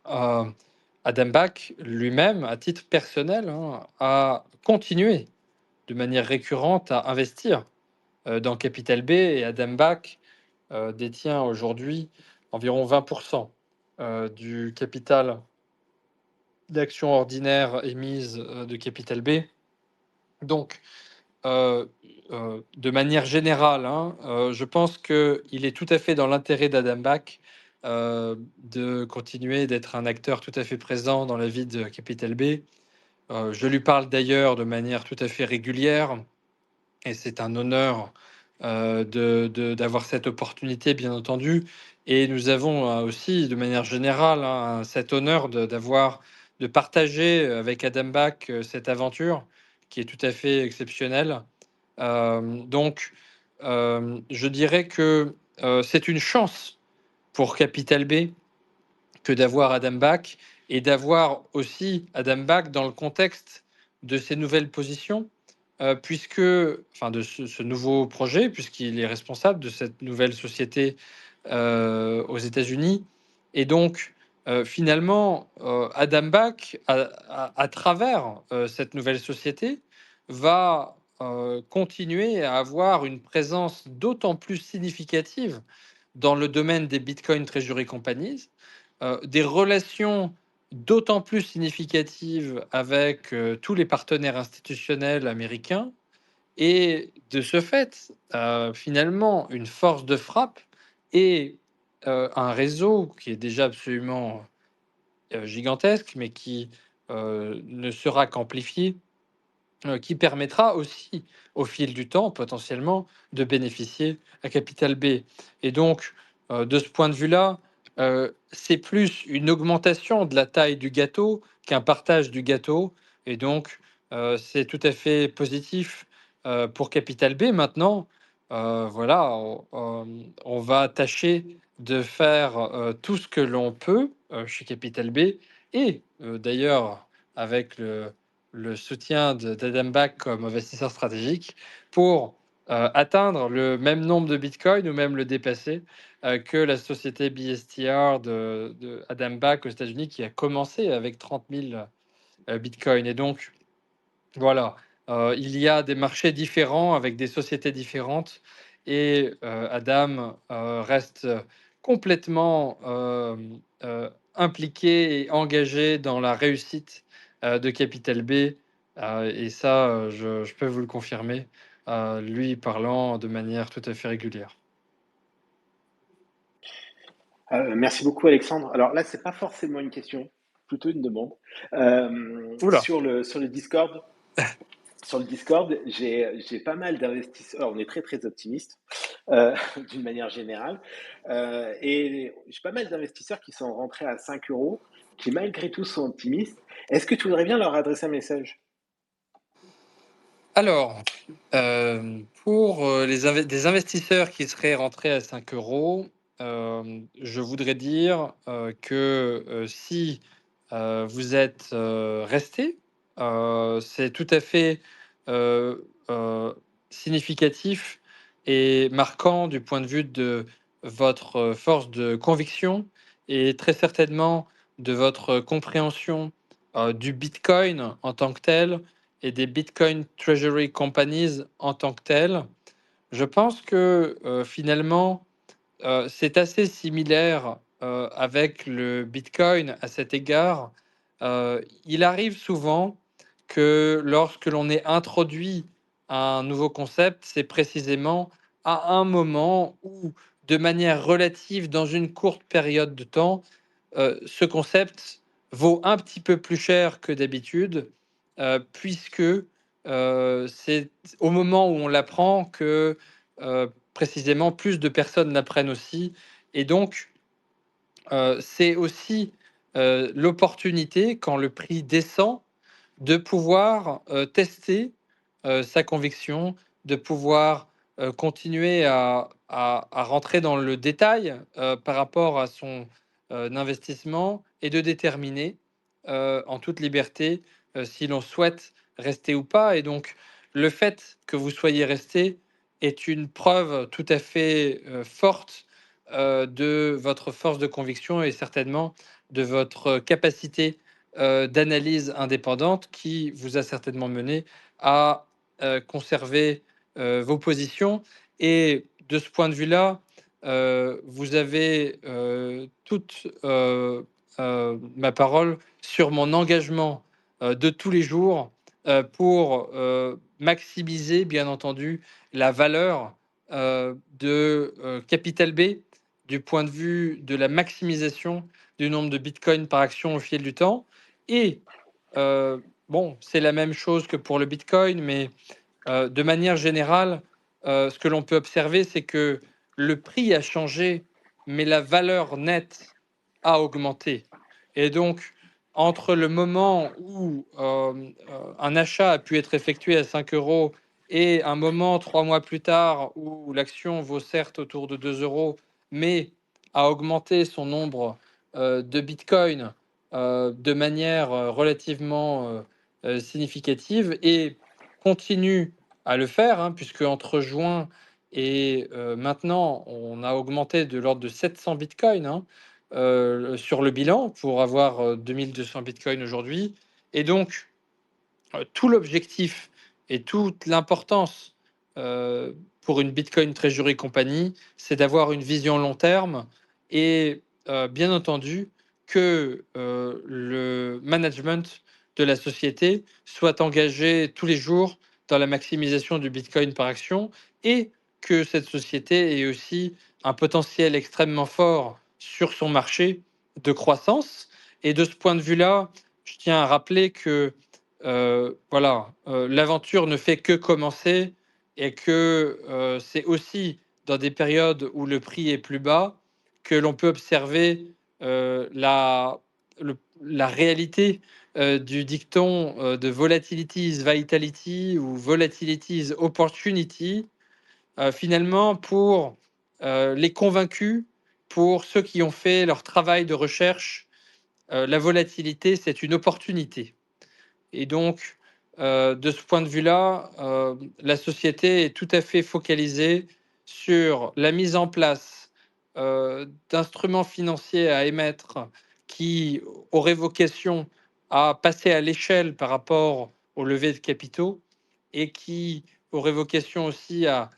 A: Adam Back lui-même, à titre personnel, a continué de manière récurrente à investir dans Capital B et Adam Back détient aujourd'hui environ 20% du capital d'actions ordinaires émises de Capital B. Donc, de manière générale, je pense qu'il est tout à fait dans l'intérêt d'Adam Back de continuer d'être un acteur tout à fait présent dans la vie de Capital B. Je lui parle d'ailleurs de manière tout à fait régulière et c'est un honneur d'avoir cette opportunité, bien entendu. Et nous avons aussi, de manière générale, cet honneur de partager avec Adam Bach cette aventure qui est tout à fait exceptionnelle. Donc, je dirais que c'est une chance pour Capital B que d'avoir Adam Bach et d'avoir aussi Adam Bach dans le contexte de ces nouvelles positions, puisque, enfin, de ce nouveau projet, puisqu'il est responsable de cette nouvelle société aux États-Unis. Et donc, finalement, Adam Bach, à travers cette nouvelle société, va continuer à avoir une présence d'autant plus significative dans le domaine des Bitcoin Treasury Companies, des relations d'autant plus significatives avec tous les partenaires institutionnels américains et de ce fait, finalement, une force de frappe et un réseau qui est déjà absolument gigantesque, mais qui ne sera qu'amplifié, qui permettra aussi, au fil du temps, potentiellement, de bénéficier à capital B. Et donc, de ce point de vue-là, c'est plus une augmentation de la taille du gâteau qu'un partage du gâteau. Et donc, c'est tout à fait positif pour capital B. Maintenant, voilà, on va tâcher de faire tout ce que l'on peut chez capital B. Et d'ailleurs, avec le soutien d'Adam Back comme investisseur stratégique pour atteindre le même nombre de Bitcoin ou même le dépasser que la société BSTR de Adam Back aux États-Unis qui a commencé avec 30 000 Bitcoin. Et donc, voilà, il y a des marchés différents avec des sociétés différentes et Adam reste complètement impliqué et engagé dans la réussite de Capital B. Et ça, je peux vous le confirmer, lui parlant de manière tout à fait régulière.
B: Merci beaucoup, Alexandre. Alors là, c'est pas forcément une question, plutôt une demande.
A: Oula.
B: Sur le Discord, j'ai pas mal d'investisseurs. On est très très optimiste d'une manière générale, et j'ai pas mal d'investisseurs qui sont rentrés à 5 euros, qui malgré tout sont optimistes. Est-ce que tu voudrais bien leur adresser un message?
A: Alors, pour des investisseurs qui seraient rentrés à 5 euros, je voudrais dire que si vous êtes resté, c'est tout à fait euh, euh, significatif et marquant du point de vue de votre force de conviction et très certainement de votre compréhension du Bitcoin en tant que tel et des Bitcoin Treasury Companies en tant que telles. Je pense que finalement, c'est assez similaire avec le Bitcoin à cet égard. Il arrive souvent que lorsque l'on est introduit à un nouveau concept, c'est précisément à un moment où, de manière relative, dans une courte période de temps, ce concept vaut un petit peu plus cher que d'habitude, puisque c'est au moment où on l'apprend que précisément plus de personnes l'apprennent aussi. Et donc, c'est aussi l'opportunité, quand le prix descend, de pouvoir tester sa conviction, de pouvoir continuer à rentrer dans le détail par rapport à son investissement et de déterminer en toute liberté si l'on souhaite rester ou pas. Et donc, le fait que vous soyez resté est une preuve tout à fait forte de votre force de conviction et certainement de votre capacité d'analyse indépendante qui vous a certainement mené à conserver vos positions. Et de ce point de vue-là, vous avez toute ma parole sur mon engagement de tous les jours pour maximiser, bien entendu, la valeur de Capital B du point de vue de la maximisation du nombre de bitcoins par action au fil du temps. Et bon, c'est la même chose que pour le bitcoin, mais de manière générale, ce que l'on peut observer, c'est que le prix a changé, mais la valeur nette a augmenté. Et donc, entre le moment où un achat a pu être effectué à 5 euros et un moment, 3 mois plus tard, où l'action vaut certes autour de 2 euros, mais a augmenté son nombre de bitcoins de manière relativement significative et continue à le faire, hein, puisque entre juin et maintenant, on a augmenté de l'ordre de 700 bitcoins hein, sur le bilan pour avoir 2200 bitcoins aujourd'hui. Et donc, tout l'objectif et toute l'importance pour une Bitcoin Treasury Company, c'est d'avoir une vision long terme et bien entendu que le management de la société soit engagé tous les jours dans la maximisation du Bitcoin par action et que cette société ait aussi un potentiel extrêmement fort sur son marché de croissance. Et de ce point de vue-là, je tiens à rappeler que l'aventure ne fait que commencer et que c'est aussi dans des périodes où le prix est plus bas que l'on peut observer la réalité du dicton de volatility is vitality ou volatility is opportunity, finalement pour les convaincus, pour ceux qui ont fait leur travail de recherche, la volatilité, c'est une opportunité. Et donc, de ce point de vue-là, la société est tout à fait focalisée sur la mise en place d'instruments financiers à émettre qui auraient vocation à passer à l'échelle par rapport au lever de capitaux et qui auraient vocation aussi à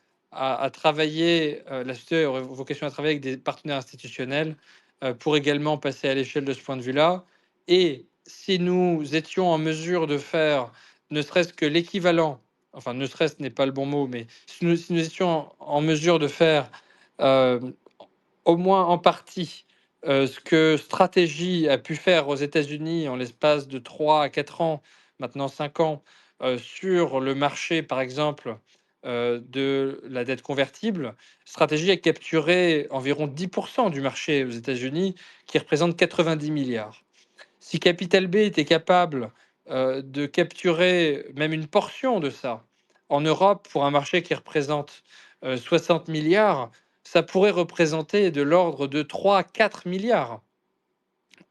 A: travailler, la société aurait vocation à travailler avec des partenaires institutionnels pour également passer à l'échelle de ce point de vue-là. Et si nous étions en mesure de faire ne serait-ce que l'équivalent, enfin ne serait-ce n'est pas le bon mot, mais si nous étions en mesure de faire euh, au moins en partie ce que Stratégie a pu faire aux États-Unis en l'espace de 3 à 4 ans, maintenant 5 ans, sur le marché, par exemple, de la dette convertible, Stratégie a capturé environ 10% du marché aux États-Unis, qui représente 90 milliards. Si Capital B était capable de capturer même une portion de ça en Europe pour un marché qui représente 60 milliards, ça pourrait représenter de l'ordre de 3 à 4 milliards.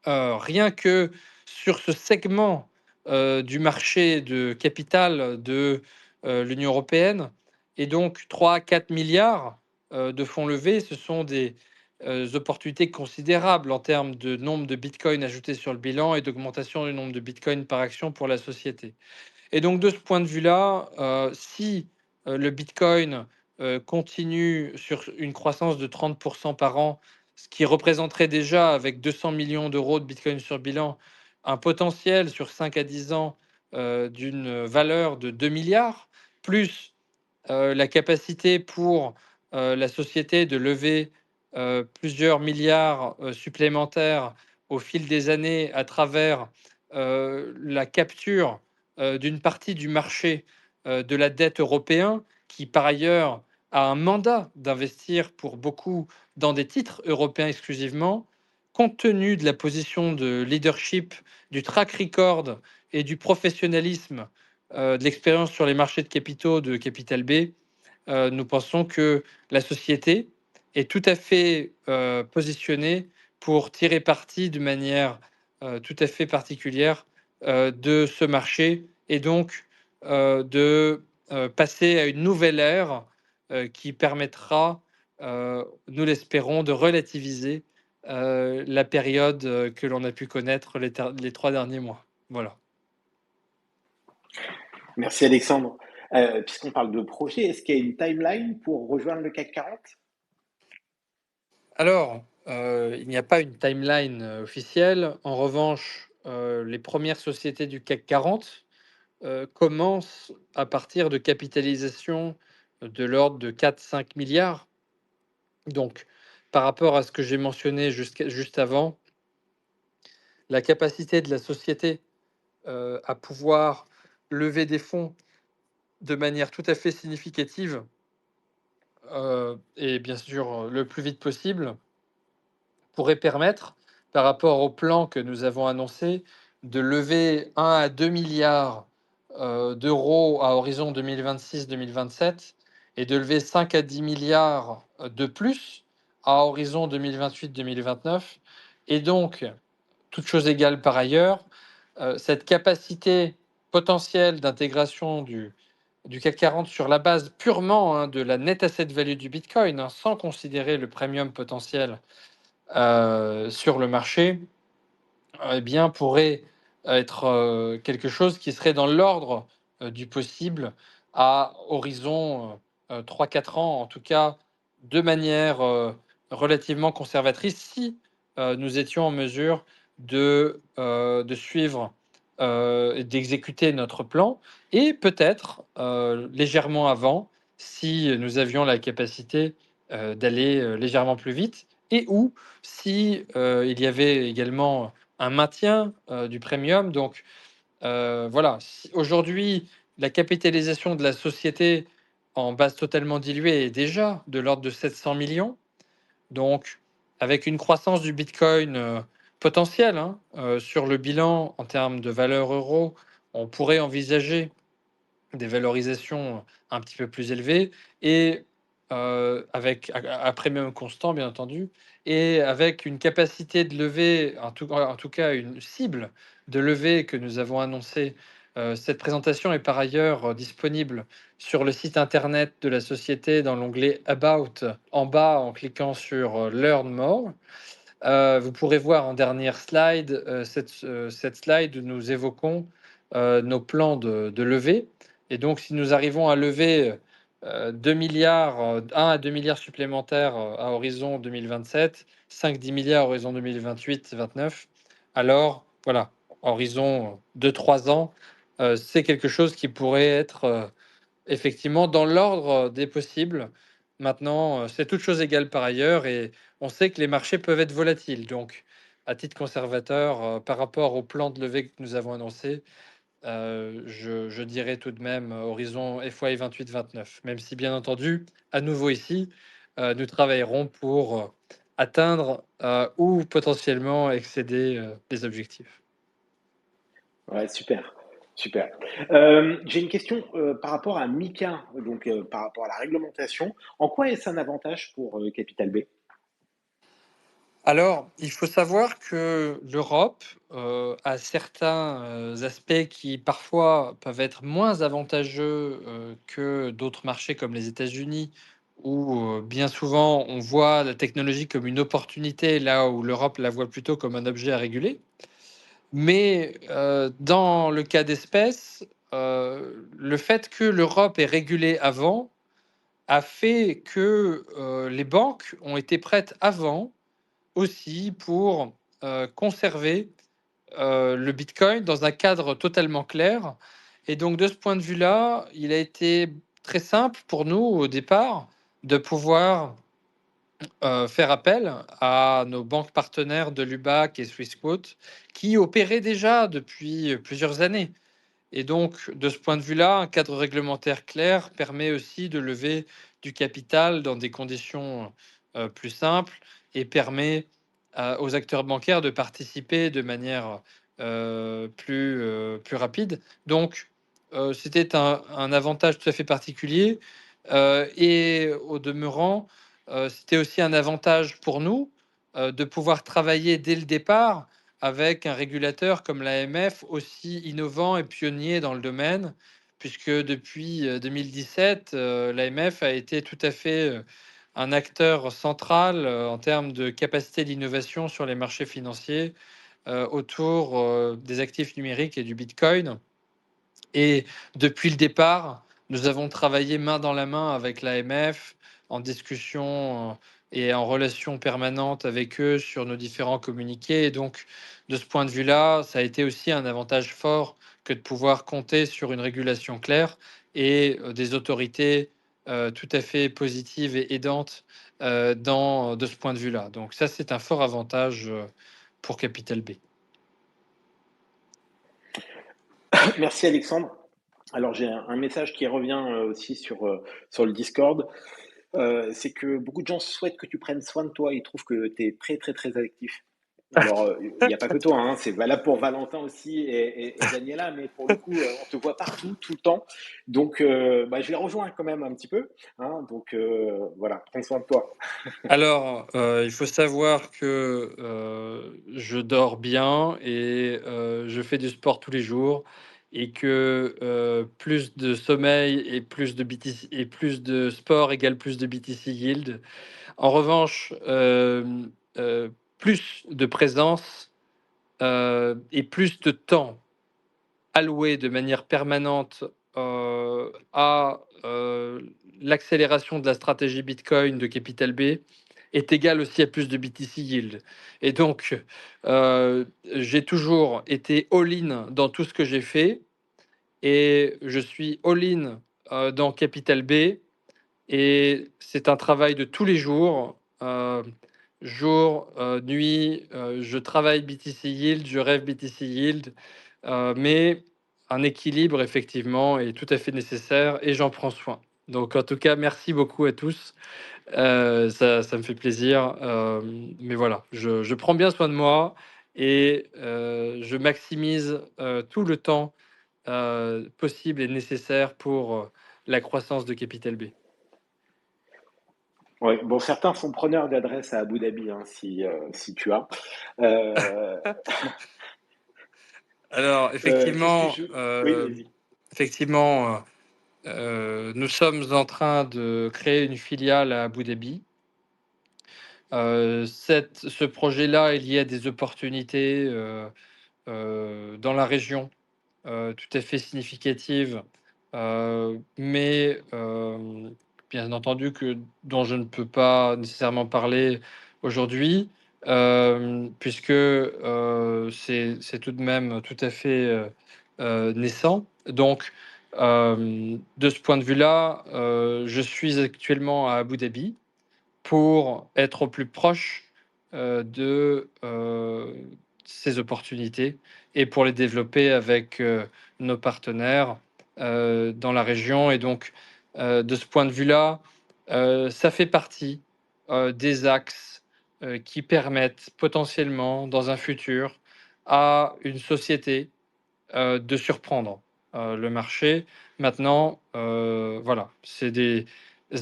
A: Rien que sur ce segment du marché de capital de l'Union européenne. Et donc 3 à 4 milliards de fonds levés, ce sont des opportunités considérables en termes de nombre de bitcoins ajoutés sur le bilan et d'augmentation du nombre de bitcoins par action pour la société. Et donc de ce point de vue-là, si le bitcoin continue sur une croissance de 30% par an, ce qui représenterait déjà, avec 200 millions d'euros de bitcoin sur bilan, un potentiel sur 5 à 10 ans d'une valeur de 2 milliards, plus la capacité pour la société de lever plusieurs milliards supplémentaires au fil des années à travers la capture d'une partie du marché de la dette européen, qui par ailleurs a un mandat d'investir pour beaucoup dans des titres européens exclusivement, compte tenu de la position de leadership, du track record et du professionnalisme de l'expérience sur les marchés de capitaux de Capital B, nous pensons que la société est tout à fait positionnée pour tirer parti de manière tout à fait particulière de ce marché et donc de passer à une nouvelle ère qui permettra, nous l'espérons, de relativiser la période que l'on a pu connaître les 3 derniers mois. Voilà.
B: Merci Alexandre. Puisqu'on parle de projet, est-ce qu'il y a une timeline pour rejoindre le CAC 40?
A: Alors, il n'y a pas une timeline officielle. En revanche, les premières sociétés du CAC 40 commencent à partir de capitalisation de l'ordre de 4-5 milliards. Donc, par rapport à ce que j'ai mentionné juste avant, la capacité de la société à pouvoir lever des fonds de manière tout à fait significative et bien sûr le plus vite possible, pourrait permettre, par rapport au plan que nous avons annoncé, de lever 1 à 2 milliards d'euros à horizon 2026-2027 et de lever 5 à 10 milliards de plus à horizon 2028-2029. Et donc, toute chose égale par ailleurs, cette capacité potentielle d'intégration du CAC 40 sur la base purement de la net asset value du Bitcoin, sans considérer le premium potentiel sur le marché, eh bien, pourrait être quelque chose qui serait dans l'ordre du possible à horizon 3-4 ans, en tout cas de manière relativement conservatrice, si nous étions en mesure de suivre et d'exécuter notre plan, et peut-être légèrement avant, si nous avions la capacité d'aller légèrement plus vite, et ou si il y avait également un maintien du premium. Donc voilà, aujourd'hui, la capitalisation de la société en base totalement diluée est déjà de l'ordre de 700 millions. Donc, avec une croissance du Bitcoin potentielle sur le bilan en termes de valeur euro, on pourrait envisager des valorisations un petit peu plus élevées, et avec à premium constant, bien entendu, et avec une capacité de levée, en tout cas une cible de levée que nous avons annoncée. Cette présentation est par ailleurs disponible sur le site internet de la société dans l'onglet About en bas en cliquant sur Learn More. Vous pourrez voir en dernière slide, cette slide où nous évoquons nos plans de levée. Et donc, si nous arrivons à lever 2 milliards, 1 à 2 milliards supplémentaires à horizon 2027, 5-10 milliards à horizon 2028-29, alors voilà, horizon 2-3 ans, c'est quelque chose qui pourrait être effectivement dans l'ordre des possibles. Maintenant, c'est toute chose égale par ailleurs, et on sait que les marchés peuvent être volatiles. Donc, à titre conservateur, par rapport au plan de levée que nous avons annoncé, je dirais tout de même horizon FY 28-29. Même si, bien entendu, à nouveau ici, nous travaillerons pour atteindre ou potentiellement excéder les objectifs.
B: Ouais, super, super. J'ai une question par rapport à MiCA, donc par rapport à la réglementation. En quoi est-ce un avantage pour Capital B?
A: Alors, il faut savoir que l'Europe a certains aspects qui parfois peuvent être moins avantageux que d'autres marchés comme les États-Unis, où bien souvent on voit la technologie comme une opportunité, là où l'Europe la voit plutôt comme un objet à réguler. Mais dans le cas d'espèce, le fait que l'Europe ait régulé avant a fait que les banques ont été prêtes avant aussi pour conserver le Bitcoin dans un cadre totalement clair. Et donc, de ce point de vue-là, il a été très simple pour nous au départ de pouvoir faire appel à nos banques partenaires de l'UBAC et Swissquote qui opéraient déjà depuis plusieurs années. Et donc, de ce point de vue-là, un cadre réglementaire clair permet aussi de lever du capital dans des conditions plus simples, et permet aux acteurs bancaires de participer de manière plus rapide. Donc, c'était un avantage tout à fait particulier. Et au demeurant, c'était aussi un avantage pour nous de pouvoir travailler dès le départ avec un régulateur comme l'AMF, aussi innovant et pionnier dans le domaine, puisque depuis 2017, l'AMF a été tout à fait un acteur central en termes de capacité d'innovation sur les marchés financiers autour des actifs numériques et du Bitcoin. Et depuis le départ, nous avons travaillé main dans la main avec l'AMF, en discussion et en relation permanente avec eux sur nos différents communiqués. Et donc, de ce point de vue-là, ça a été aussi un avantage fort que de pouvoir compter sur une régulation claire et des autorités tout à fait positives et aidantes de ce point de vue-là. Donc ça, c'est un fort avantage pour Capital B.
B: Merci Alexandre. Alors j'ai un message qui revient aussi sur le Discord. C'est que beaucoup de gens souhaitent que tu prennes soin de toi. Ils trouvent que tu es très très très actif. Alors, il n'y a pas que toi, hein, c'est valable pour Valentin aussi et Daniela, mais pour le coup, on te voit partout, tout le temps. Donc, bah, je les rejoins quand même un petit peu. Hein, donc, voilà, prends soin de toi.
A: Alors, il faut savoir que je dors bien et je fais du sport tous les jours, et que plus de sommeil et plus de BTC et plus de sport égale plus de BTC Yield. En revanche, plus de présence et plus de temps alloué de manière permanente à l'accélération de la stratégie Bitcoin de Capital B est égale aussi à plus de BTC Yield. Et donc, j'ai toujours été all-in dans tout ce que j'ai fait et je suis all-in dans Capital B et c'est un travail de tous les jours. Jour, nuit, je travaille BTC Yield, je rêve BTC Yield, mais un équilibre effectivement est tout à fait nécessaire et j'en prends soin. Donc en tout cas, merci beaucoup à tous. Ça me fait plaisir. Mais voilà, je prends bien soin de moi et je maximise tout le temps possible et nécessaire pour la croissance de Capital B.
B: Ouais, bon, certains sont preneurs d'adresses à Abu Dhabi, hein, si tu as. Euh,
A: Alors,
B: qu'est-ce que je... Oui, vas-y.
A: effectivement, nous sommes en train de créer une filiale à Abu Dhabi. Ce projet-là est lié à des opportunités dans la région tout à fait significatives, mais bien entendu dont je ne peux pas nécessairement parler aujourd'hui, puisque c'est tout de même tout à fait naissant. Donc, de ce point de vue-là, je suis actuellement à Abu Dhabi pour être au plus proche de ces opportunités et pour les développer avec nos partenaires dans la région. Et donc, de ce point de vue-là, ça fait partie des axes qui permettent potentiellement, dans un futur, à une société de surprendre le marché. Maintenant, voilà, c'est des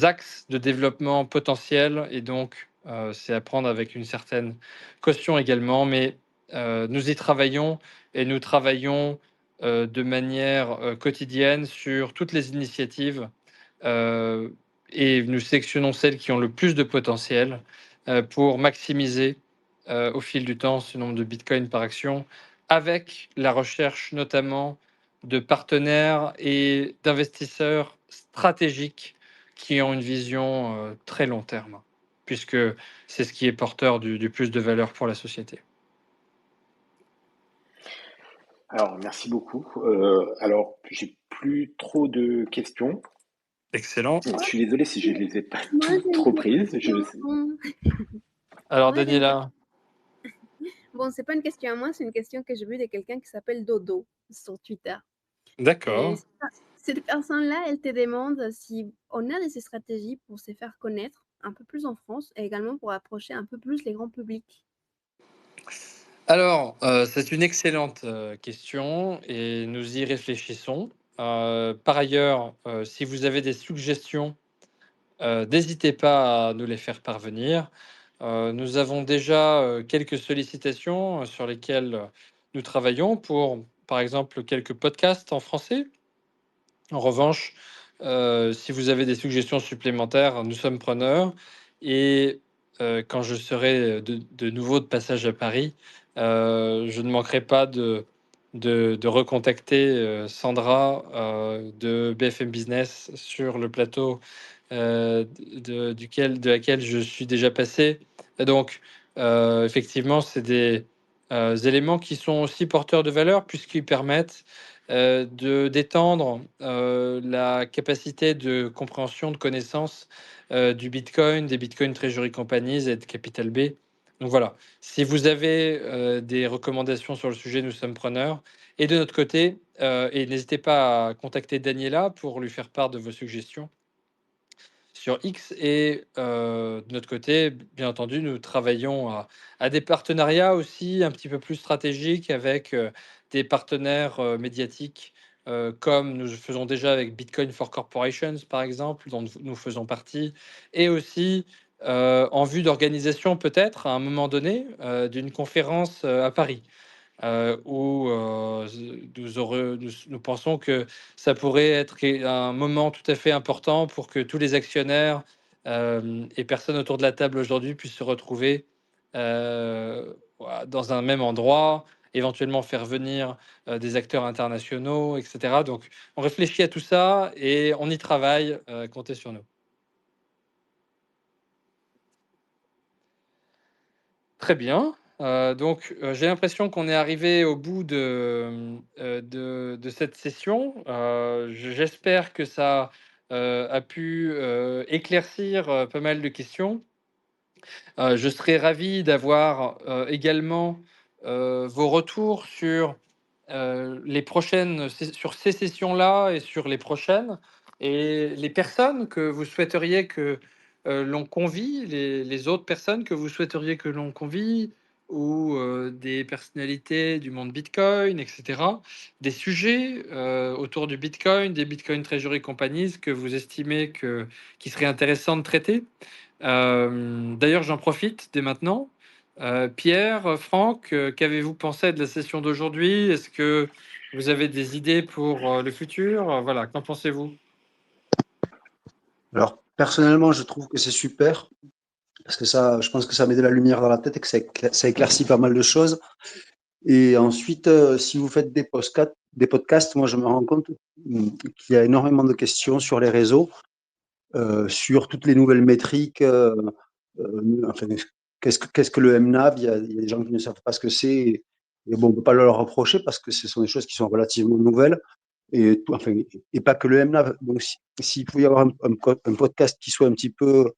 A: axes de développement potentiels et donc c'est à prendre avec une certaine caution également, mais nous y travaillons et nous travaillons de manière quotidienne sur toutes les initiatives euh, et nous sélectionnons celles qui ont le plus de potentiel pour maximiser au fil du temps ce nombre de bitcoins par action avec la recherche notamment de partenaires et d'investisseurs stratégiques qui ont une vision très long terme, puisque c'est ce qui est porteur du plus de valeur pour la société.
B: Alors, merci beaucoup. Alors, j'ai plus trop de questions.
A: Excellent.
B: Je suis désolé si je ne les ai pas
E: Moi,
B: toutes
E: j'ai une
B: trop prises.
E: question.
A: Alors,
E: Moi, j'ai une
A: Daniela,
E: Bon, c'est pas une question à moi, c'est une question que j'ai vue de quelqu'un qui s'appelle Dodo sur Twitter. Et
A: d'accord.
E: cette personne-là, elle te demande si on a des stratégies pour se faire connaître un peu plus en France et également pour approcher un peu plus les grands publics.
A: Alors, c'est une excellente question et nous y réfléchissons. Par ailleurs, si vous avez des suggestions, n'hésitez pas à nous les faire parvenir. Nous avons déjà quelques sollicitations sur lesquelles nous travaillons pour, par exemple, quelques podcasts en français. En revanche, si vous avez des suggestions supplémentaires, nous sommes preneurs. Et quand je serai de nouveau de passage à Paris, je ne manquerai pas de recontacter Sandra de BFM Business sur le plateau de laquelle je suis déjà passé. Et donc, effectivement, c'est des éléments qui sont aussi porteurs de valeur puisqu'ils permettent de d'étendre la capacité de compréhension, de connaissance du Bitcoin, des Bitcoin Treasury Companies et de Capital B. Donc voilà, si vous avez des recommandations sur le sujet, nous sommes preneurs. Et de notre côté, et n'hésitez pas à contacter Daniela pour lui faire part de vos suggestions sur X. Et de notre côté, bien entendu, nous travaillons à des partenariats aussi un petit peu plus stratégiques avec des partenaires médiatiques, comme nous faisons déjà avec Bitcoin for Corporations, par exemple, dont nous faisons partie, et aussi en vue d'organisation peut-être à un moment donné d'une conférence à Paris où nous pensons que ça pourrait être un moment tout à fait important pour que tous les actionnaires et personnes autour de la table aujourd'hui puissent se retrouver voilà, dans un même endroit éventuellement faire venir des acteurs internationaux, etc. Donc, on réfléchit à tout ça et on y travaille. Comptez sur nous. Très bien. Donc, j'ai l'impression qu'on est arrivé au bout de cette session. J'espère que ça a pu éclaircir pas mal de questions. Je serais ravi d'avoir également vos retours sur les prochaines, sur ces sessions-là et sur les prochaines, et les personnes que vous souhaiteriez que l'on convie, les autres personnes que vous souhaiteriez que l'on convie, ou des personnalités du monde Bitcoin, etc. Des sujets autour du Bitcoin, des Bitcoin Treasury Companies que vous estimez qui serait intéressant de traiter. D'ailleurs, j'en profite dès maintenant. Pierre, Franck, qu'avez-vous pensé de la session d'aujourd'hui? Est-ce que vous avez des idées pour le futur? Voilà, qu'en pensez-vous?
C: Alors, personnellement, je trouve que c'est super parce que ça, je pense que ça met de la lumière dans la tête et que ça éclaircit pas mal de choses. Et ensuite, si vous faites des podcasts, moi, je me rends compte qu'il y a énormément de questions sur les réseaux, sur toutes les nouvelles métriques. Enfin, qu'est-ce que le MNAV? Il y a des gens qui ne savent pas ce que c'est. Et bon, on ne peut pas leur reprocher parce que ce sont des choses qui sont relativement nouvelles. Enfin, et pas que le MNAV. Donc, s'il pouvait y avoir un podcast qui soit un petit peu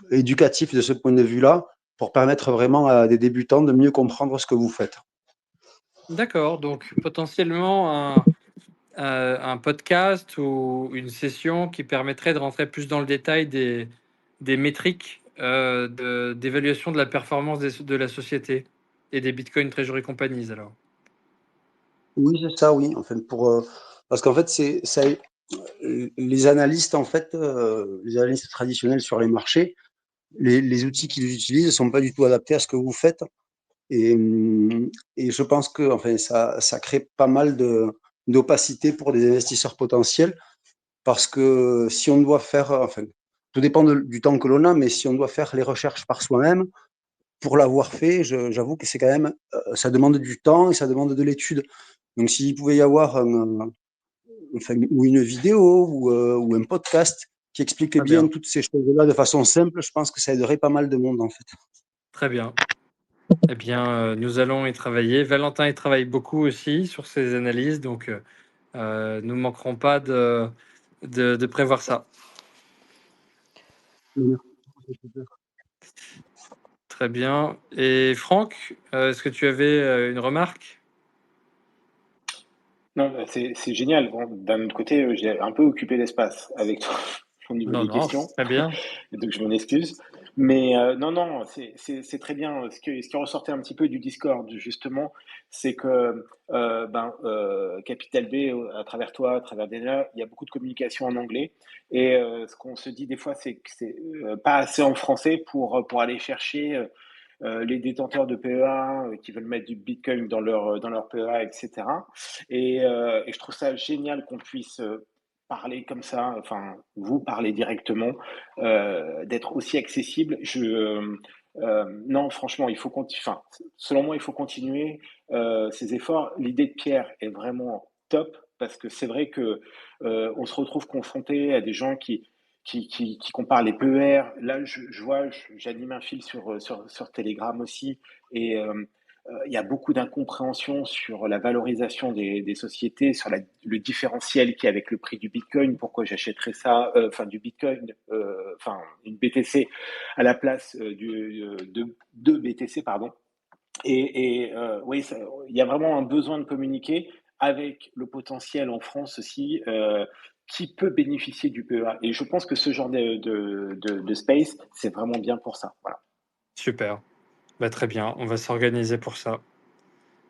C: éducatif de ce point de vue-là, pour permettre vraiment à des débutants de mieux comprendre ce que vous faites.
A: D'accord, donc potentiellement un podcast ou une session qui permettrait de rentrer plus dans le détail des métriques d'évaluation de la performance de la société et des Bitcoin Treasury Companies, alors.
C: Oui, c'est ça, oui. Enfin, parce qu'en fait, les analystes, en fait, les analystes traditionnels sur les marchés, les outils qu'ils utilisent ne sont pas du tout adaptés à ce que vous faites. Et, et je pense que enfin, ça crée pas mal d'opacité pour des investisseurs potentiels parce que si on doit faire, enfin, tout dépend du temps que l'on a, mais si on doit faire les recherches par soi-même, pour l'avoir fait, j'avoue que c'est quand même, ça demande du temps et ça demande de l'étude. Donc, s'il pouvait y avoir enfin, ou une vidéo ou un podcast qui explique
A: Très
C: bien
A: bien,
C: toutes ces choses-là de façon simple, je pense que ça aiderait pas mal de monde en fait.
A: très bien. Eh bien, nous allons y travailler. Valentin y travaille beaucoup aussi sur ces analyses, donc nous ne manquerons pas de prévoir ça. Très bien. Et Franck, est-ce que tu avais une remarque?
B: Non, c'est génial. Bon, d'un autre côté, j'ai un peu occupé l'espace avec toi au niveau
A: Non,
B: des
A: non,
B: questions,
A: c'est très bien.
B: et donc je m'en excuse. Mais non, non, c'est très bien. Ce qui ressortait un petit peu du Discord, justement, c'est que Capital B, à travers toi, à travers Dana, il y a beaucoup de communication en anglais. Et ce qu'on se dit des fois, c'est que c'est pas assez en français pour aller chercher les détenteurs de PEA qui veulent mettre du Bitcoin dans leur PEA, etc. Et je trouve ça génial qu'on puisse parler comme ça, enfin, vous parler directement, d'être aussi accessible. Non, franchement, enfin, selon moi, il faut continuer ces efforts. L'idée de Pierre est vraiment top parce que c'est vrai que on se retrouve confronté à des gens qui comparent les PER. Là, je vois, j'anime un fil sur Telegram aussi, et il y a beaucoup d'incompréhension sur la valorisation des sociétés, sur le différentiel qui est avec le prix du Bitcoin. Pourquoi j'achèterais ça, enfin du Bitcoin, enfin une BTC à la place de BTC, pardon. Oui, il y a vraiment un besoin de communiquer avec le potentiel en France aussi, qui peut bénéficier du PEA. Et je pense que ce genre de space, c'est vraiment bien pour ça. Voilà.
A: Super. Bah, très bien, on va s'organiser pour ça.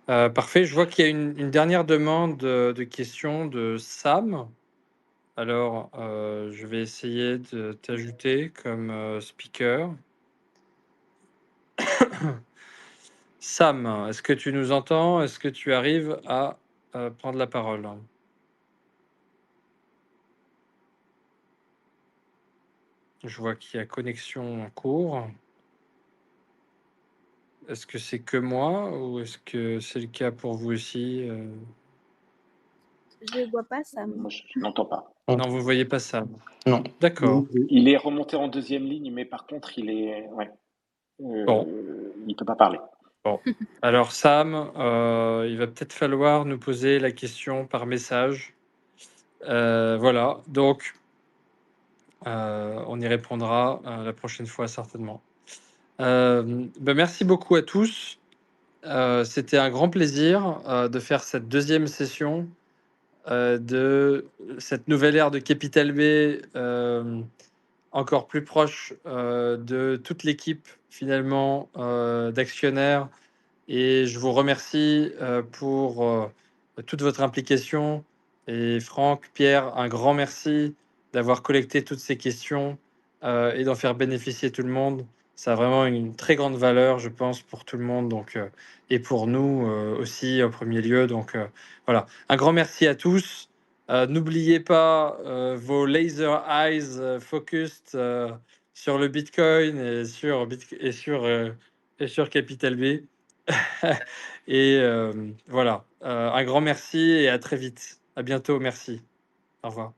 A: Parfait, je vois qu'il y a une dernière demande de questions de Sam. Alors, je vais essayer de t'ajouter comme speaker. Sam, est-ce que tu nous entends? Est-ce que tu arrives à prendre la parole? Je vois qu'il y a connexion en cours. Est-ce que c'est que moi ou est-ce que c'est le cas pour vous aussi?
E: Je vois pas ça.
B: Moi, je n'entends pas.
A: Non, vous voyez pas ça?
D: Non.
A: D'accord.
B: Il est remonté en deuxième ligne, mais par contre, il est, ouais,
A: Bon.
B: il peut pas parler.
A: Bon. Alors Sam, il va peut-être falloir nous poser la question par message. Voilà, donc on y répondra la prochaine fois certainement. Merci beaucoup à tous. C'était un grand plaisir de faire cette deuxième session de cette nouvelle ère de Capital B, encore plus proche de toute l'équipe finalement d'actionnaires. Et je vous remercie pour toute votre implication. Et Franck, Pierre, un grand merci d'avoir collecté toutes ces questions et d'en faire bénéficier tout le monde. Ça a vraiment une très grande valeur, je pense, pour tout le monde, donc, et pour nous aussi, en premier lieu. Donc voilà, un grand merci à tous. N'oubliez pas vos laser eyes focused sur le Bitcoin et sur Capital B. Et voilà, un grand merci et à très vite. À bientôt, merci. Au revoir.